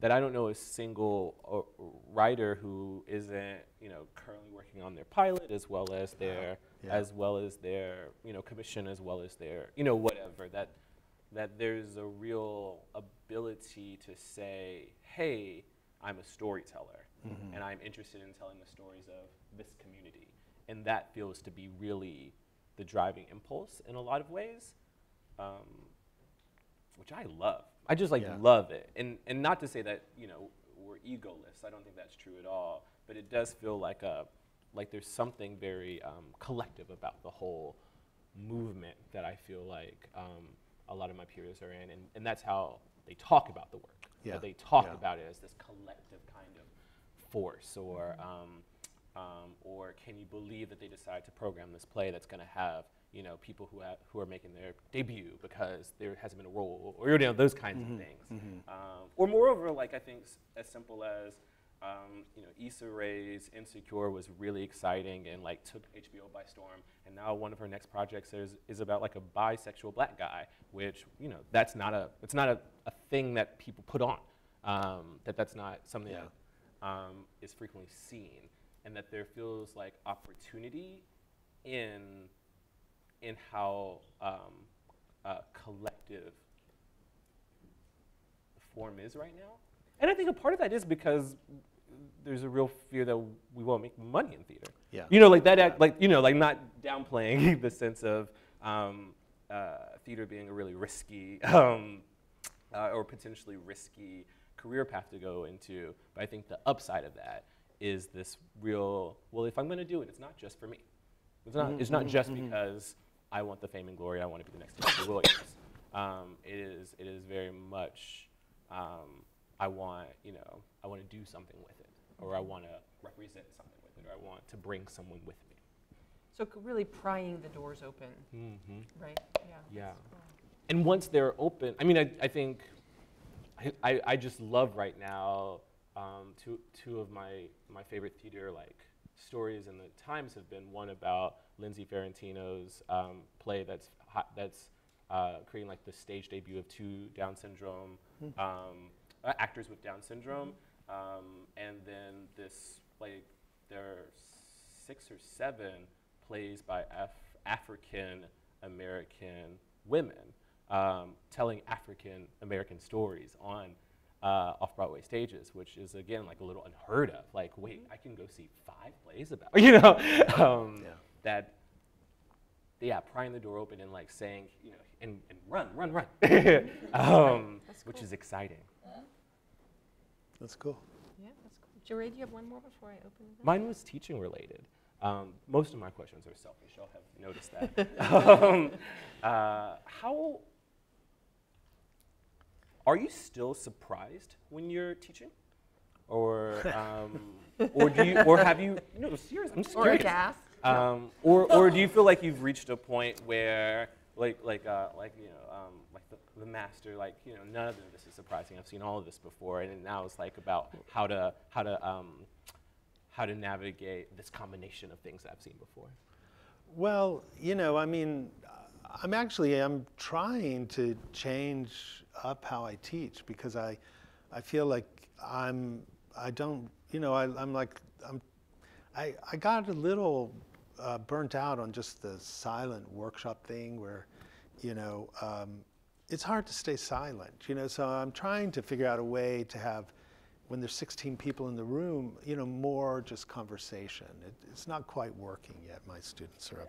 I don't know a single writer who isn't currently working on their pilot as well as their commission, as well as their whatever, that there's a real ability to say, hey, I'm a storyteller and I'm interested in telling the stories of this community, and that feels to be really the driving impulse in a lot of ways, which I love. I just love it, and not to say that we're egoless. I don't think that's true at all. But it does feel like there's something very collective about the whole movement that I feel like a lot of my peers are in, and that's how they talk about the work. Yeah. They talk about it as this collective kind of force, or can you believe that they decide to program this play that's going to have people who are making their debut because there hasn't been a role, or those kinds of things, or moreover, like I think as simple as Issa Rae's Insecure was really exciting and like took HBO by storm, and now one of her next projects is about like a bisexual black guy, which that's not a thing that people put on, that's not something that is frequently seen. And that there feels like opportunity in how collective the form is right now. And I think a part of that is because there's a real fear that we won't make money in theater. Yeah. Like not downplaying the sense of theater being a really risky or potentially risky career path to go into. But I think the upside of that is this real, well, if I'm going to do it, it's not just for me. It's not just because I want the fame and glory, I want to be the next Tennessee Williams. It is very much, I want to do something with it, or I want to represent something with it, or I want to bring someone with me. So really prying the doors open, right? Yeah. Cool. And once they're open, I mean, I think I just love right now. Two of my favorite theater stories in the Times have been one about Lindsay Ferrantino's play that's creating the stage debut of two Down syndrome actors with Down syndrome, and then this there are 6 or 7 plays by African American women telling African American stories on off-Broadway stages, which is again a little unheard of. Wait, I can go see 5 plays about that. Yeah, prying the door open and saying and run, which is exciting. That's cool. Yeah, that's cool. Jireh, do you have one more before I open it up? Mine was teaching related. Most of my questions are selfish. Y'all have noticed that. Are you still surprised when you're teaching? Or do you, or have you, no, serious, I'm just Or curious. aghast. Or do you feel like you've reached a point where, like the master, like, none of this is surprising. I've seen all of this before, and now it's like about how to navigate this combination of things that I've seen before. Well, I mean, I'm trying to change up how I teach, because I feel like I got a little burnt out on just the silent workshop thing where, it's hard to stay silent, so I'm trying to figure out a way to have, when there's 16 people in the room, more just conversation. It's not quite working yet. My students are up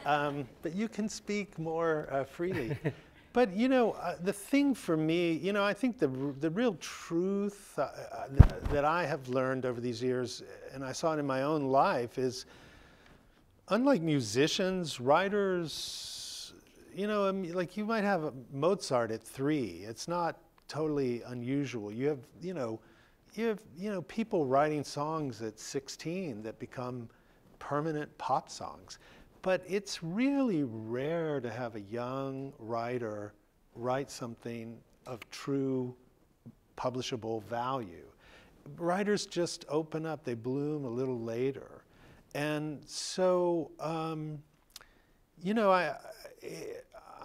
there. But you can speak more freely. But, the thing for me, I think the real truth that I have learned over these years, and I saw it in my own life, is unlike musicians, writers, like you might have a Mozart at 3. It's not totally unusual. You have people writing songs at 16 that become permanent pop songs. But it's really rare to have a young writer write something of true publishable value. Writers just open up, they bloom a little later. And so,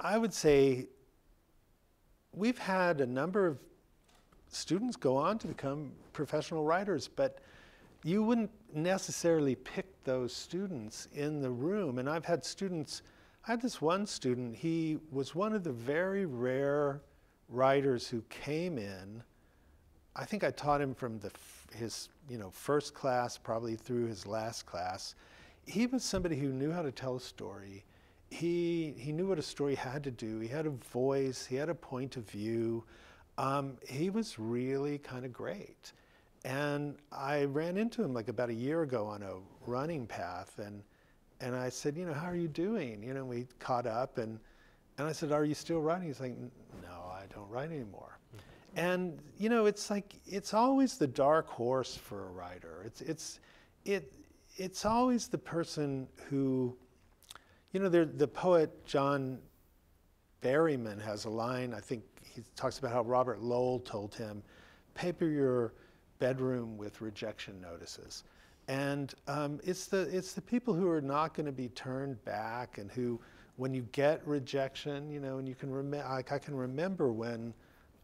I would say we've had a number of students go on to become professional writers, but you wouldn't necessarily pick those students in the room. And I've had students, I had this one student, he was one of the very rare writers who came in. I think I taught him from his first class probably through his last class. He was somebody who knew how to tell a story. He knew what a story had to do. He had a voice, he had a point of view. He was really kind of great. And I ran into him like about a year ago on a running path, and I said, how are you doing? We caught up, and I said, are you still writing? He's like, no, I don't write anymore. And it's like, it's always the dark horse for a writer. It's always the person who, the poet John Berryman has a line, I think he talks about how Robert Lowell told him, paper your bedroom with rejection notices. And it's the people who are not going to be turned back, and who, when you get rejection, and you can remember, I can remember when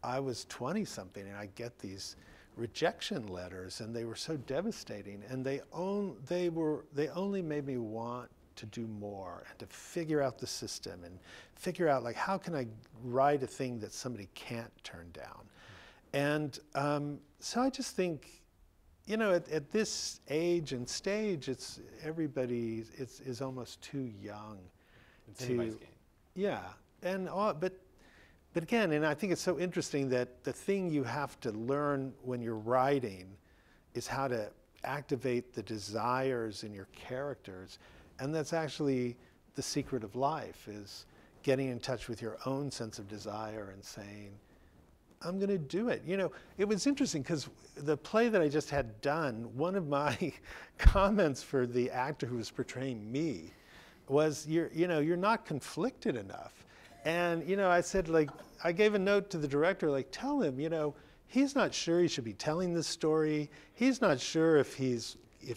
I was 20-something and I get these rejection letters, and they were so devastating, and they only made me want to do more and to figure out the system and figure out, like, how can I write a thing that somebody can't turn down? And so I just think, at this age and stage, everybody is almost too young. It's anybody's game. Yeah, but again, and I think it's so interesting that the thing you have to learn when you're writing is how to activate the desires in your characters. And that's actually the secret of life, is getting in touch with your own sense of desire and saying, I'm going to do it. It was interesting because the play that I just had done, one of my comments for the actor who was portraying me was, you're not conflicted enough. And, I said, like, I gave a note to the director, like, tell him, he's not sure he should be telling this story. He's not sure if he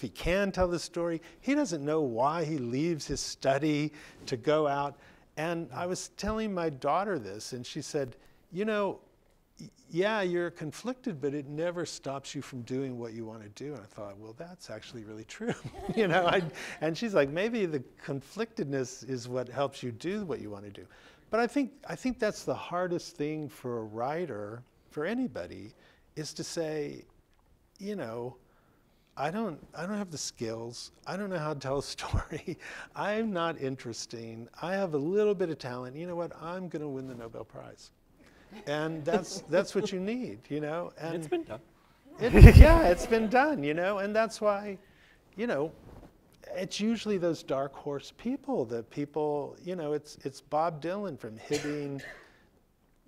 can tell this story. He doesn't know why he leaves his study to go out. And I was telling my daughter this, and she said, yeah, you're conflicted, but it never stops you from doing what you want to do. And I thought, well, that's actually really true. And she's like, maybe the conflictedness is what helps you do what you want to do. But I think that's the hardest thing for a writer, for anybody, is to say, I don't have the skills. I don't know how to tell a story. I'm not interesting. I have a little bit of talent. You know what? I'm going to win the Nobel Prize. And that's what you need, And it's been done. It's been done, And that's why, it's usually those dark horse people, it's Bob Dylan from Hibbing,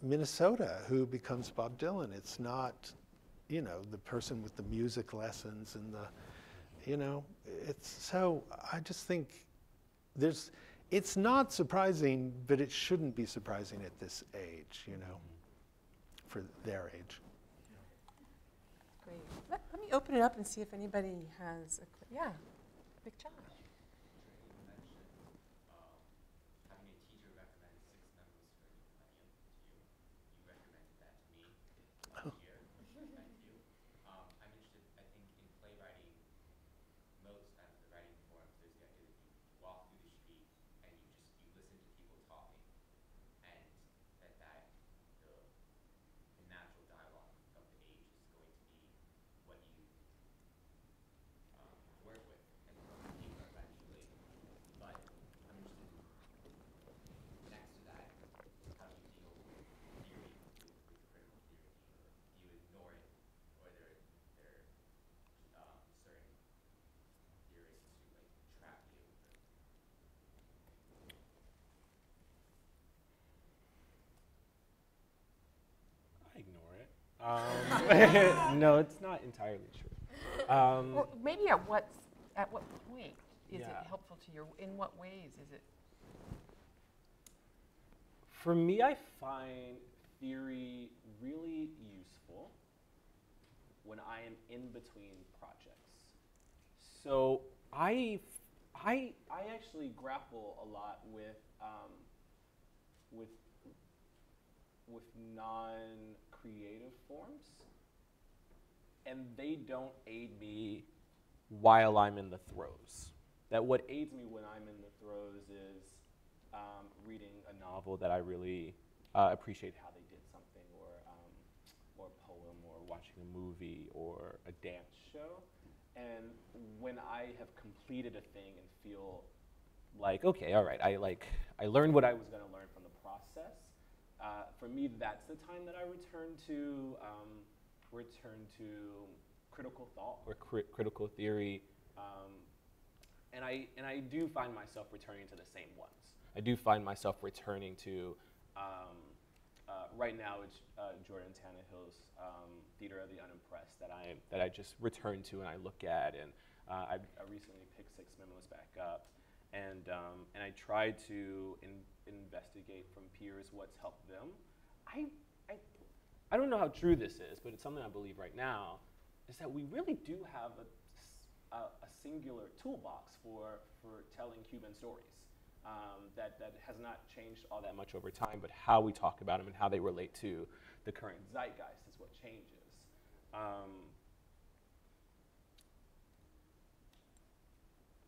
Minnesota who becomes Bob Dylan. It's not, you know, the person with the music lessons and the, you know, it's so, I just think it's not surprising, but it shouldn't be surprising at this age, you know, for their age. Great. Let me open it up and see if anybody has yeah, Big Josh. No, it's not entirely true. Or maybe at what point is it Yeah. helpful to you? In what ways is it? For me, I find theory really useful when I am in between projects. So I actually grapple a lot with non-creative forms, and they don't aid me while I'm in the throes. That what aids me when I'm in the throes is reading a novel that I really appreciate how they did something, or a poem, or watching a movie, or a dance show. And when I have completed a thing and feel like, okay, all right, I learned what I was going to learn from the process. For me, that's the time that I return to critical thought or critical theory, and I do find myself returning to the same ones. I do find myself returning to right now it's Jordan Tannehill's Theater of the Unimpressed that I just return to and I look at, and I recently picked 6 Memos back up, and I try to investigate from peers what's helped them. I don't know how true this is, but it's something I believe right now, is that we really do have a singular toolbox for telling Cuban stories that has not changed all that much over time, but how we talk about them and how they relate to the current zeitgeist is what changes.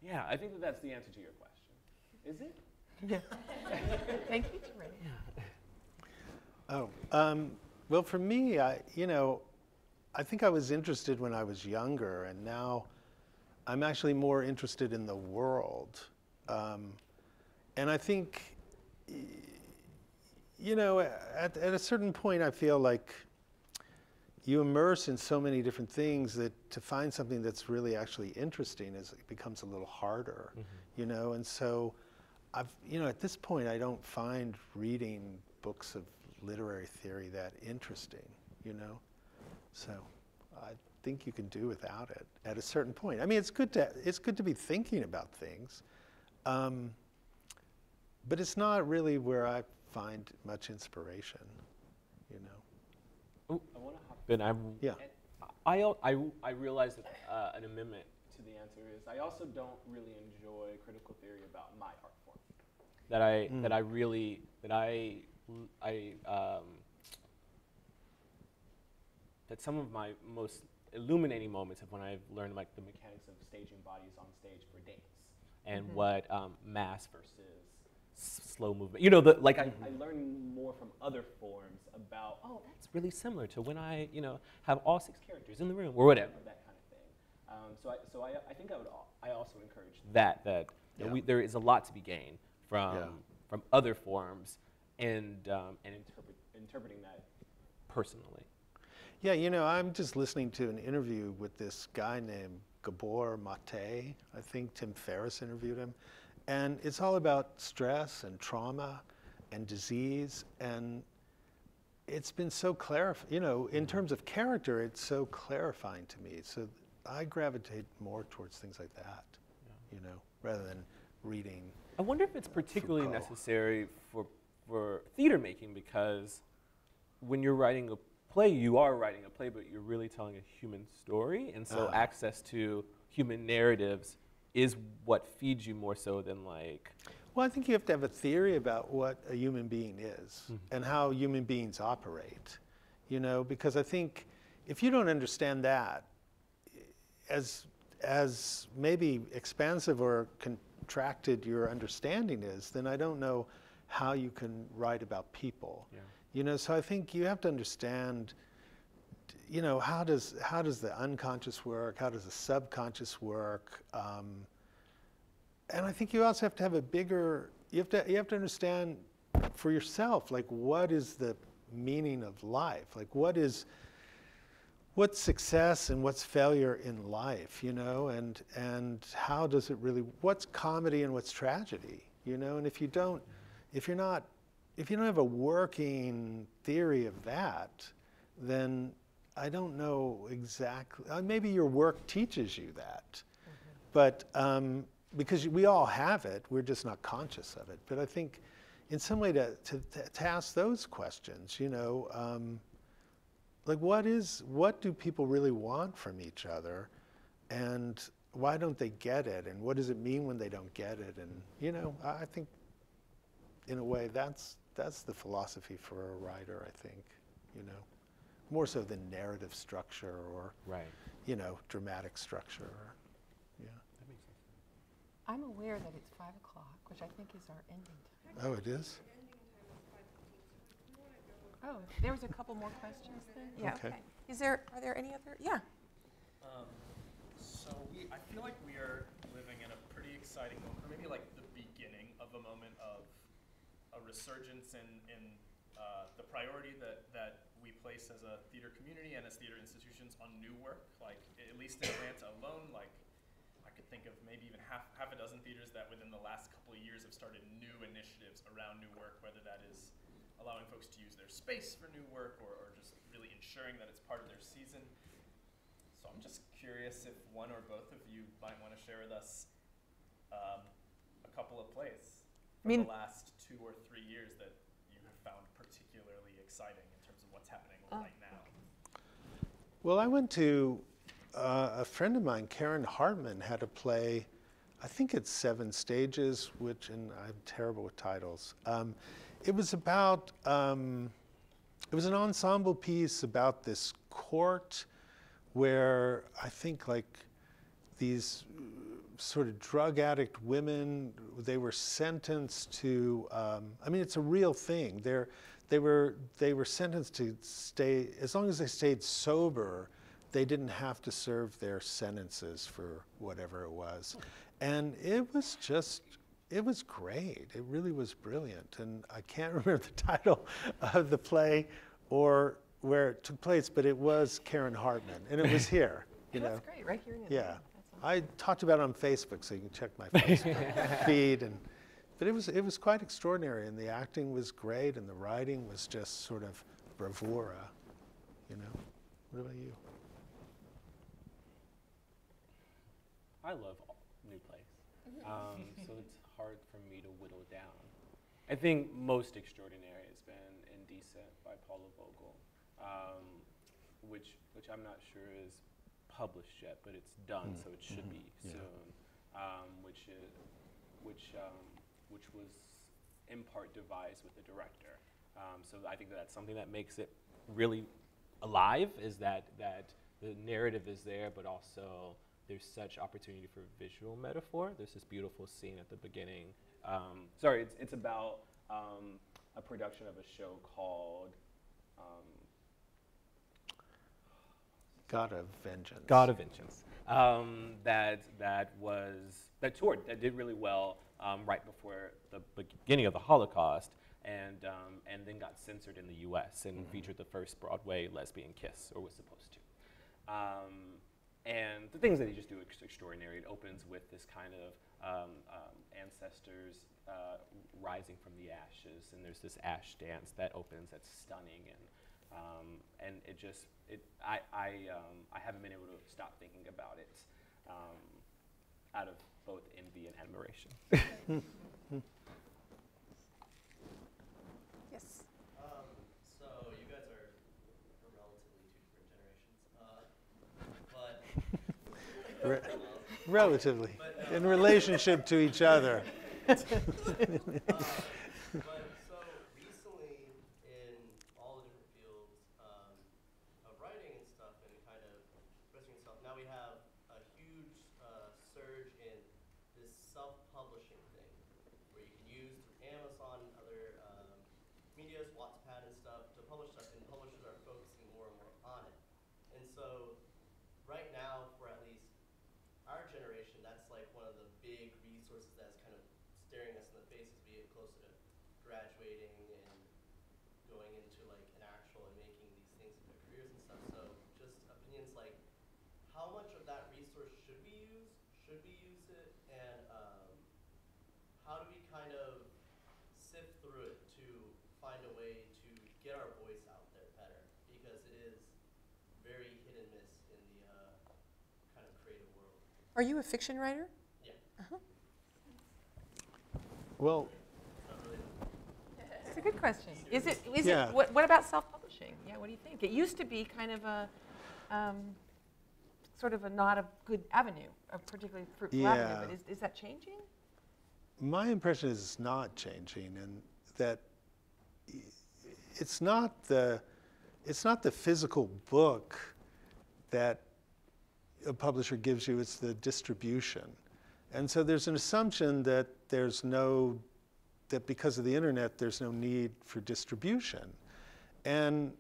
Yeah, I think that's the answer to your question. Is it? Yeah. Thank you, Terry. Oh, well, for me, I think I was interested when I was younger, and now I'm actually more interested in the world. And I think, at a certain point, I feel like you immerse in so many different things that to find something that's really actually interesting it becomes a little harder, And so at this point, I don't find reading books of literary theory that interesting, So I think you can do without it at a certain point. I mean, it's good to be thinking about things, but it's not really where I find much inspiration, Oh, I want to hop in. Yeah. I realize that an amendment to the answer is I also don't really enjoy critical theory about my art form. That some of my most illuminating moments of when I've learned like the mechanics of staging bodies on stage for dance and what mass versus slow movement. I learn more from other forms about, that's really similar to when I, have all 6 characters in the room or whatever, that kind of thing. So I think I also encourage that there is a lot to be gained from other forms and interpreting that personally. Yeah, I'm just listening to an interview with this guy named Gabor Mate. I think Tim Ferriss interviewed him. And it's all about stress and trauma and disease. And it's been so in terms of character, it's so clarifying to me. So I gravitate more towards things like that, rather than reading. I wonder if it's particularly Foucault. necessary for theater making, because when you're writing a play, you are writing a play, but you're really telling a human story, and so access to human narratives is what feeds you more so than like. Well, I think you have to have a theory about what a human being is and how human beings operate, because I think if you don't understand that, as maybe expansive or contracted your understanding is, then I don't know how you can write about people. Yeah. So I think you have to understand, how does the unconscious work? How does the subconscious work? And I think you also have to have you have to understand for yourself, like, what is the meaning of life? Like, what's success and what's failure in life, and how does it really, what's comedy and what's tragedy, and if you don't have a working theory of that, then I don't know exactly, maybe your work teaches you that, but because we all have it, we're just not conscious of it. But I think in some way to ask those questions, like what do people really want from each other, and why don't they get it, and what does it mean when they don't get it? And I think in a way that's the philosophy for a writer, I think, more so than narrative structure or dramatic structure. I'm aware that it's 5 o'clock, which I think is our ending time. Oh, it is? Oh, there was a couple more questions then? Yeah, Okay. Are there any other? Yeah. So I feel like we are living in a pretty exciting moment, or maybe like the beginning of a moment of a resurgence in the priority that we place as a theater community and as theater institutions on new work. Like, at least in Atlanta alone, like, I could think of maybe even half a dozen theaters that within the last couple of years have started new initiatives around new work, whether that is allowing folks to use their space for new work or just really ensuring that it's part of their season. So I'm just curious if one or both of you might want to share with us a couple of plays from the last 2 or 3 years that you have found particularly exciting in terms of what's happening right now. Well, I went to a friend of mine, Karen Hartman, had a play. I think it's 7 stages, and I'm terrible with titles. It was about, it was an ensemble piece about this court where I think like these sort of drug addict women, they were sentenced to, it's a real thing. They were sentenced to stay, as long as they stayed sober, they didn't have to serve their sentences for whatever it was. And it was great. It really was brilliant. And I can't remember the title of the play or where it took place, but it was Karen Hartman, and it was here. That's great, right here in Atlanta. Yeah. That's awesome. I talked about it on Facebook, so you can check my Facebook feed. But it was quite extraordinary, and the acting was great, and the writing was just sort of bravura, What about you? I love new plays, so it's hard for me to whittle down. I think most extraordinary has been Indecent by Paula Vogel, which I'm not sure is published yet, but it's done, so it should be soon. Which was in part devised with the director. So I think that's something that makes it really alive, is that the narrative is there, but also there's such opportunity for visual metaphor. There's this beautiful scene at the beginning. It's about a production of a show called God of Vengeance. God of Vengeance. That toured, that did really well right before the beginning of the Holocaust, and then got censored in the U.S. and featured the first Broadway lesbian kiss, or was supposed to. And the things that he just do extraordinary. It opens with this kind of ancestors rising from the ashes, and there's this ash dance that opens that's stunning, and it just I haven't been able to stop thinking about it out of both envy and admiration. Yes. So you guys are relatively two different generations, but Relatively, in relationship to each other. but so recently in all the different fields of writing and stuff and kind of expressing yourself, now we have a huge surge in this self-publishing thing where you can use through Amazon and other medias, Wattpad and stuff to publish stuff, and publishers are focusing more and more on it. And so right now, for at least our generation, that's like one of the big resources that's kind of staring us in the face as we get closer to graduating and going into like an actual and making these things into careers and stuff. So just opinions like, how much of that resource should we use? Should we use it? And how do we kind of sift through it to find a way to get our voice out there better? Because it is very hit and miss in the kind of creative world. Are you a fiction writer? Yeah. Uh-huh. Well, That's a good question. Is it? Yeah. What about self-publishing? Yeah. What do you think? It used to be kind of a sort of a not a good avenue, a particularly fruitful avenue. But is that changing? my impression is it's not changing, and that it's not the physical book that a publisher gives you, it's the distribution. And so there's an assumption that that because of the internet, there's no need for distribution. And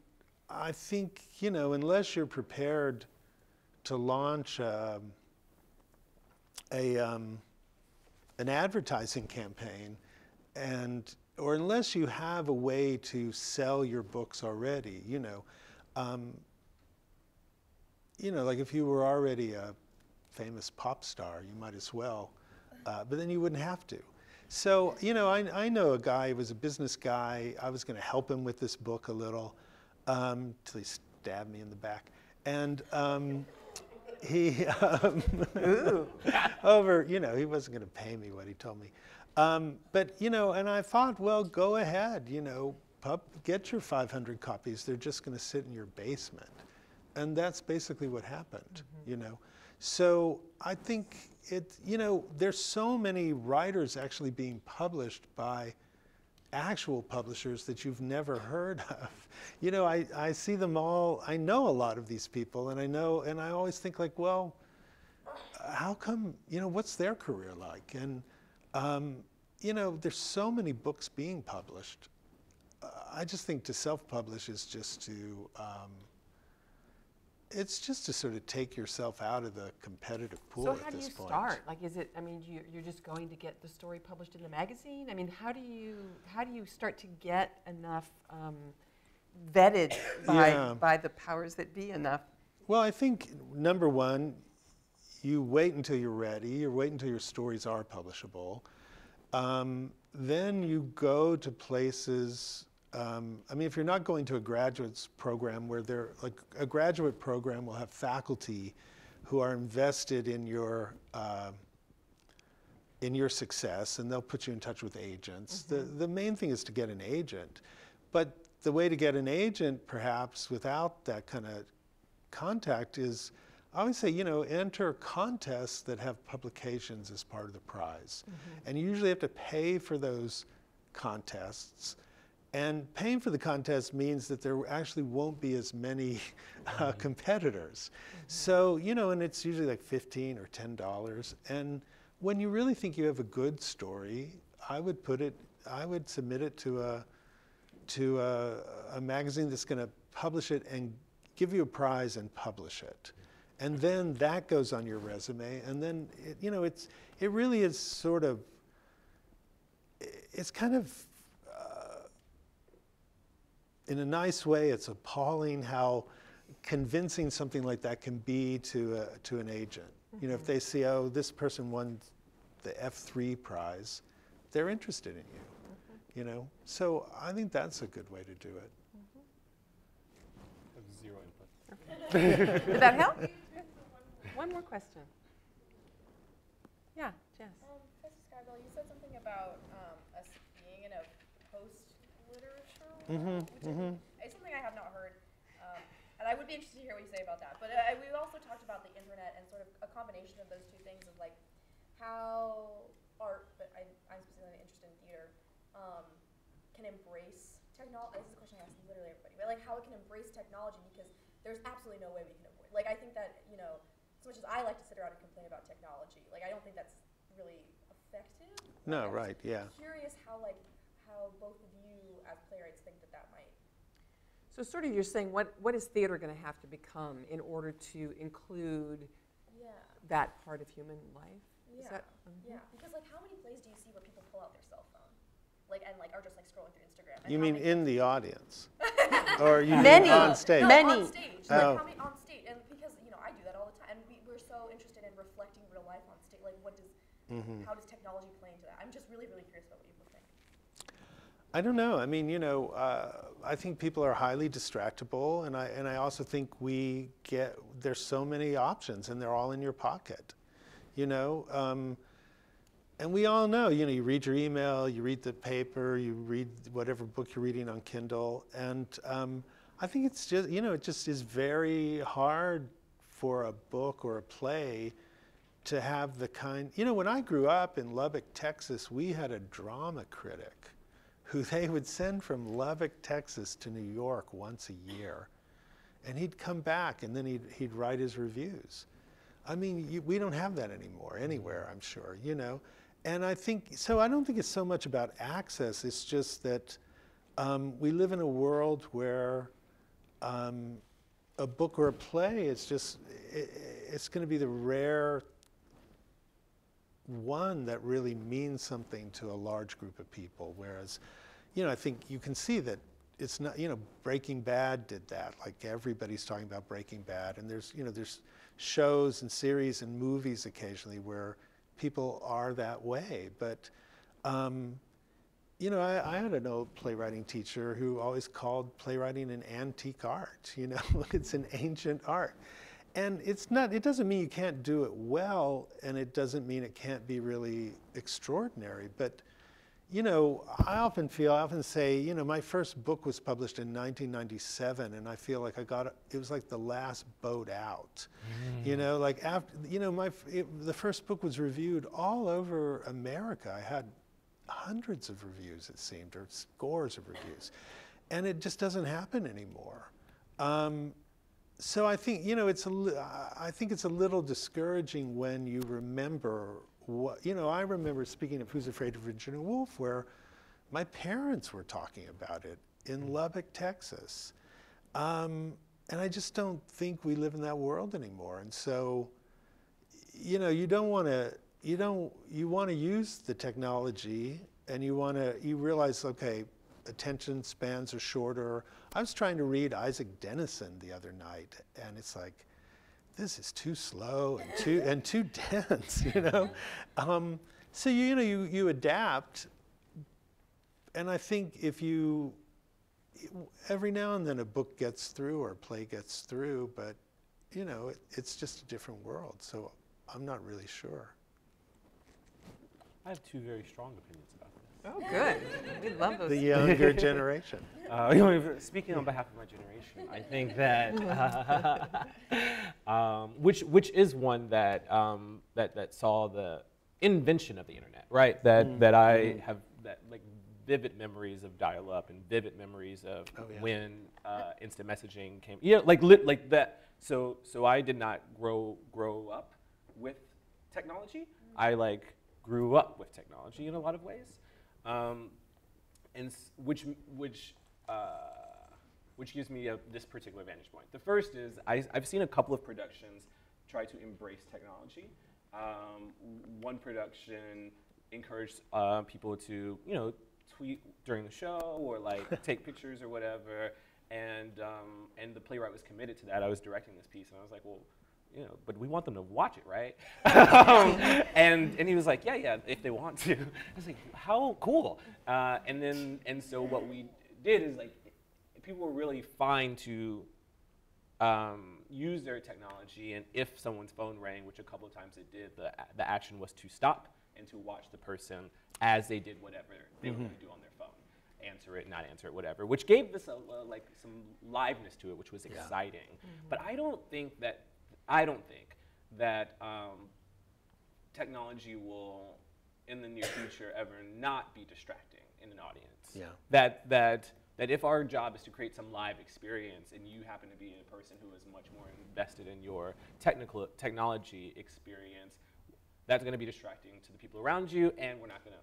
I think, unless you're prepared to launch an advertising campaign, or unless you have a way to sell your books already, like if you were already a famous pop star, you might as well, but then you wouldn't have to. So, I know a guy, he was a business guy. I was going to help him with this book a little, till he stabbed me in the back. And he, he wasn't going to pay me what he told me. But, and I thought, well, go ahead, get your 500 copies. They're just going to sit in your basement. And that's basically what happened, So I think there's so many writers actually being published by actual publishers that you've never heard of. I see them all. I know a lot of these people, and I always think like, well, how come, what's their career like? And, there's so many books being published. I just think to self-publish is just to, it's just to sort of take yourself out of the competitive pool at this point. So how do you start? Like, is it? I mean, you're just going to get the story published in the magazine. I mean, how do you start to get enough vetted by the powers that be enough? Well, I think number one, you wait until you're ready. You wait until your stories are publishable. Then you go to places. If you're not going to a graduate program where a graduate program will have faculty who are invested in your success, and they'll put you in touch with agents. Mm-hmm. The main thing is to get an agent. But the way to get an agent, perhaps, without that kind of contact is, I always say, enter contests that have publications as part of the prize. Mm-hmm. And you usually have to pay for those contests. And paying for the contest means that there actually won't be as many competitors. Mm-hmm. So, and it's usually like $15 or $10. And when you really think you have a good story, I would submit it to a magazine that's going to publish it and give you a prize and publish it. And then that goes on your resume. And then, it really is sort of, it's kind of, in a nice way, it's appalling how convincing something like that can be to an agent. Mm-hmm. If they see, oh, this person won the F3 prize, they're interested in you. You know, so I think that's a good way to do it. I have zero input. Did that help? One more question. Yeah, Jess. Professor Skibell, you said something about us being in a post-literature world, which is something I have not heard, and I would be interested to hear what you say about that. But we also talked about the internet and sort of a combination of those two things of like how art, but I'm specifically interested in theater, can embrace technology. This is a question I ask literally everybody, but like how it can embrace technology, because there's absolutely no way we can avoid. Like I think that, you know, as much as I like to sit around and complain about technology, like I don't think that's really effective. No, I'm right, yeah. curious how both of you as playwrights think that might. So sort of you're saying what is theater going to have to become in order to include that part of human life? Is that, yeah, because like how many plays do you see where people pull out their cell phone? Like, and like are just like scrolling through Instagram. And You how mean many- in the audience? Or you Many. mean on stage? No, Many. on stage. Oh. Like how many on stage? And because, you know, I do that all the time. And we're so interested in reflecting real life on stage. Like what does, how does technology play into that? I'm just really, really curious about what you both think. I don't know. I mean, you know, I think people are highly distractible, and I also think there's so many options, and they're all in your pocket, you know. And we all know, you know, you read your email, you read the paper, you read whatever book you're reading on Kindle, and I think it's just, you know, it just is very hard for a book or a play to have the kind, you know, when I grew up in Lubbock, Texas, we had a drama critic who they would send from Lubbock, Texas to New York once a year. And he'd come back and then he'd write his reviews. I mean, we don't have that anymore anywhere, I'm sure, you know. And I think, so I don't think it's so much about access, it's just that we live in a world where a book or a play is just, it's going to be the rare one that really means something to a large group of people. Whereas, you know, I think you can see that it's not, you know, Breaking Bad did that. Like everybody's talking about Breaking Bad, and there's, you know, there's shows and series and movies occasionally where people are that way. But, you know, I had an old playwriting teacher who always called playwriting an antique art, you know, it's an ancient art. And it's not, it doesn't mean you can't do it well, and it doesn't mean it can't be really extraordinary. But, you know, I often say, you know, my first book was published in 1997, and I feel like it was like the last boat out. You know, like after, you know, the first book was reviewed all over America. I had hundreds of reviews, it seemed, or scores of reviews. And it just doesn't happen anymore. So I think, you know, I think it's a little discouraging when you remember what, you know, I remember, speaking of Who's Afraid of Virginia Woolf, where my parents were talking about it in Lubbock, Texas. And I just don't think we live in that world anymore. And so, you know, you want to use the technology, and you realize, okay, attention spans are shorter. I was trying to read Isaac Dennison the other night, and it's like, this is too slow and too dense, you know. So you know, you adapt, and I think if every now and then a book gets through or a play gets through, but you know, it's just a different world. So I'm not really sure. I have two very strong opinions about this. Oh, good. We love those. The younger generation. You know, speaking on behalf of my generation, I think that which is one that that saw the invention of the internet, right? That I have like vivid memories of dial-up and vivid memories of when instant messaging came. Yeah, like that. So I did not grow up with technology. I like grew up with technology in a lot of ways. And which gives me this particular vantage point. The first is I've seen a couple of productions try to embrace technology. One production encouraged people to, you know, tweet during the show or like take pictures or whatever, and the playwright was committed to that. I was directing this piece, and I was like, well, you know, but we want them to watch it, right? And he was like, yeah, if they want to. I was like, how cool. And so what we did is like, people were really fine to use their technology, and if someone's phone rang, which a couple of times it did, the action was to stop and to watch the person as they did whatever they were going to do on their phone. Answer it, not answer it, whatever, which gave this like some liveness to it, which was exciting. But I don't think that technology will, in the near future, ever not be distracting in an audience. Yeah. That if our job is to create some live experience, and you happen to be a person who is much more invested in your technology experience, that's going to be distracting to the people around you, and we're not going to.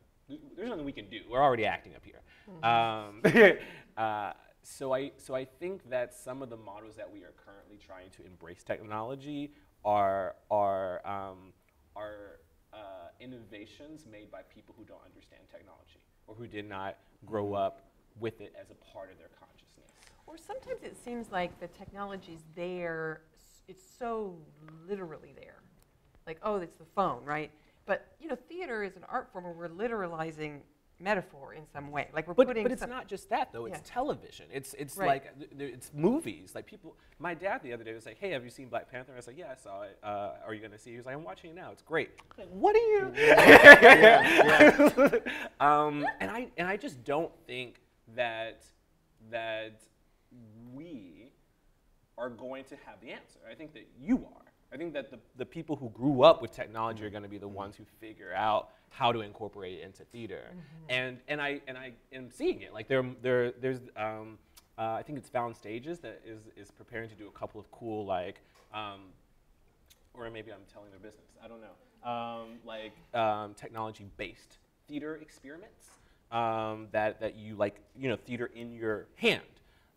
There's nothing we can do. We're already acting up here. So I think that some of the models that we are currently trying to embrace technology are innovations made by people who don't understand technology or who did not grow up with it as a part of their consciousness. Or sometimes it seems like the technology's there, it's so literally there. Like, oh, it's the phone, right? But, you know, theater is an art form where we're literalizing metaphor in some way. Like we're putting. But it's not just that though. It's television. It's right. Like it's movies. Like people. My dad the other day was like, "Hey, have you seen Black Panther?" I was like, "Yeah, I saw it. Are you going to see it?" He was like, "I'm watching it now. It's great." I'm like, what are you? And I just don't think that we are going to have the answer. I think that you are. I think that the people who grew up with technology are going to be the ones who figure out how to incorporate it into theater, and I am seeing it. Like there's I think it's Found Stages that is preparing to do a couple of cool or maybe I'm telling their business. I don't know. Technology-based theater experiments that you theater in your hand,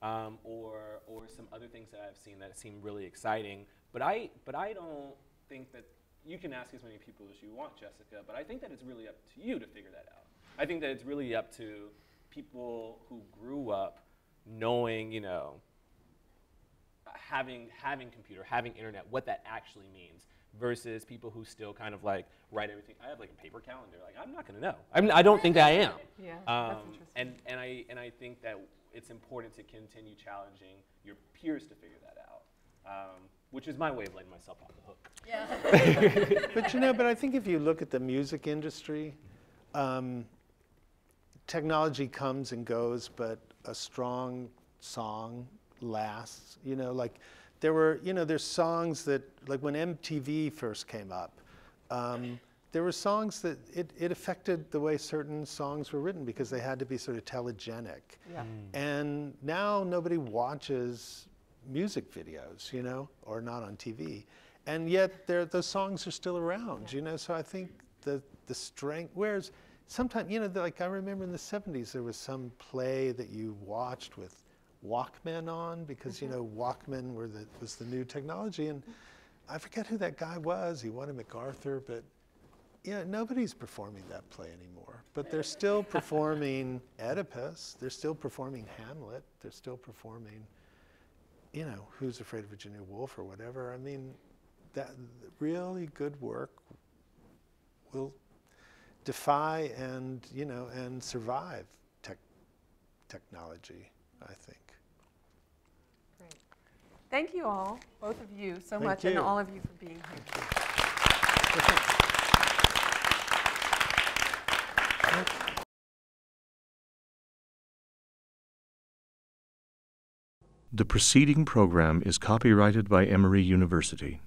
or some other things that I've seen that seem really exciting. But I don't think that you can ask as many people as you want, Jessica, but I think that it's really up to you to figure that out. I think that it's really up to people who grew up knowing, you know, having computer, having internet, what that actually means, versus people who still kind of like write everything. I have like a paper calendar. Like I'm not going to know. I don't think that I am. Yeah, that's interesting. And I think that it's important to continue challenging your peers to figure that out. Which is my way of letting myself off the hook. Yeah. But you know, I think if you look at the music industry, technology comes and goes, but a strong song lasts. You know, like there's songs that, like when MTV first came up, there were songs that it affected the way certain songs were written because they had to be sort of telegenic. Yeah. And now nobody watches music videos, you know, or not on TV, and yet those songs are still around, you know. So I think the strength. Whereas sometimes, you know, like I remember in the '70s there was some play that you watched with Walkman on because you know Walkman was the new technology, and I forget who that guy was. He won a MacArthur, but yeah, nobody's performing that play anymore. But they're still performing Oedipus. They're still performing Hamlet. They're still performing, you know, Who's Afraid of Virginia Woolf or whatever. I mean, that really good work will defy and, you know, and survive technology, I think. Great. Thank you all, both of you, so Thank much, you. and all of you for being here. The preceding program is copyrighted by Emory University.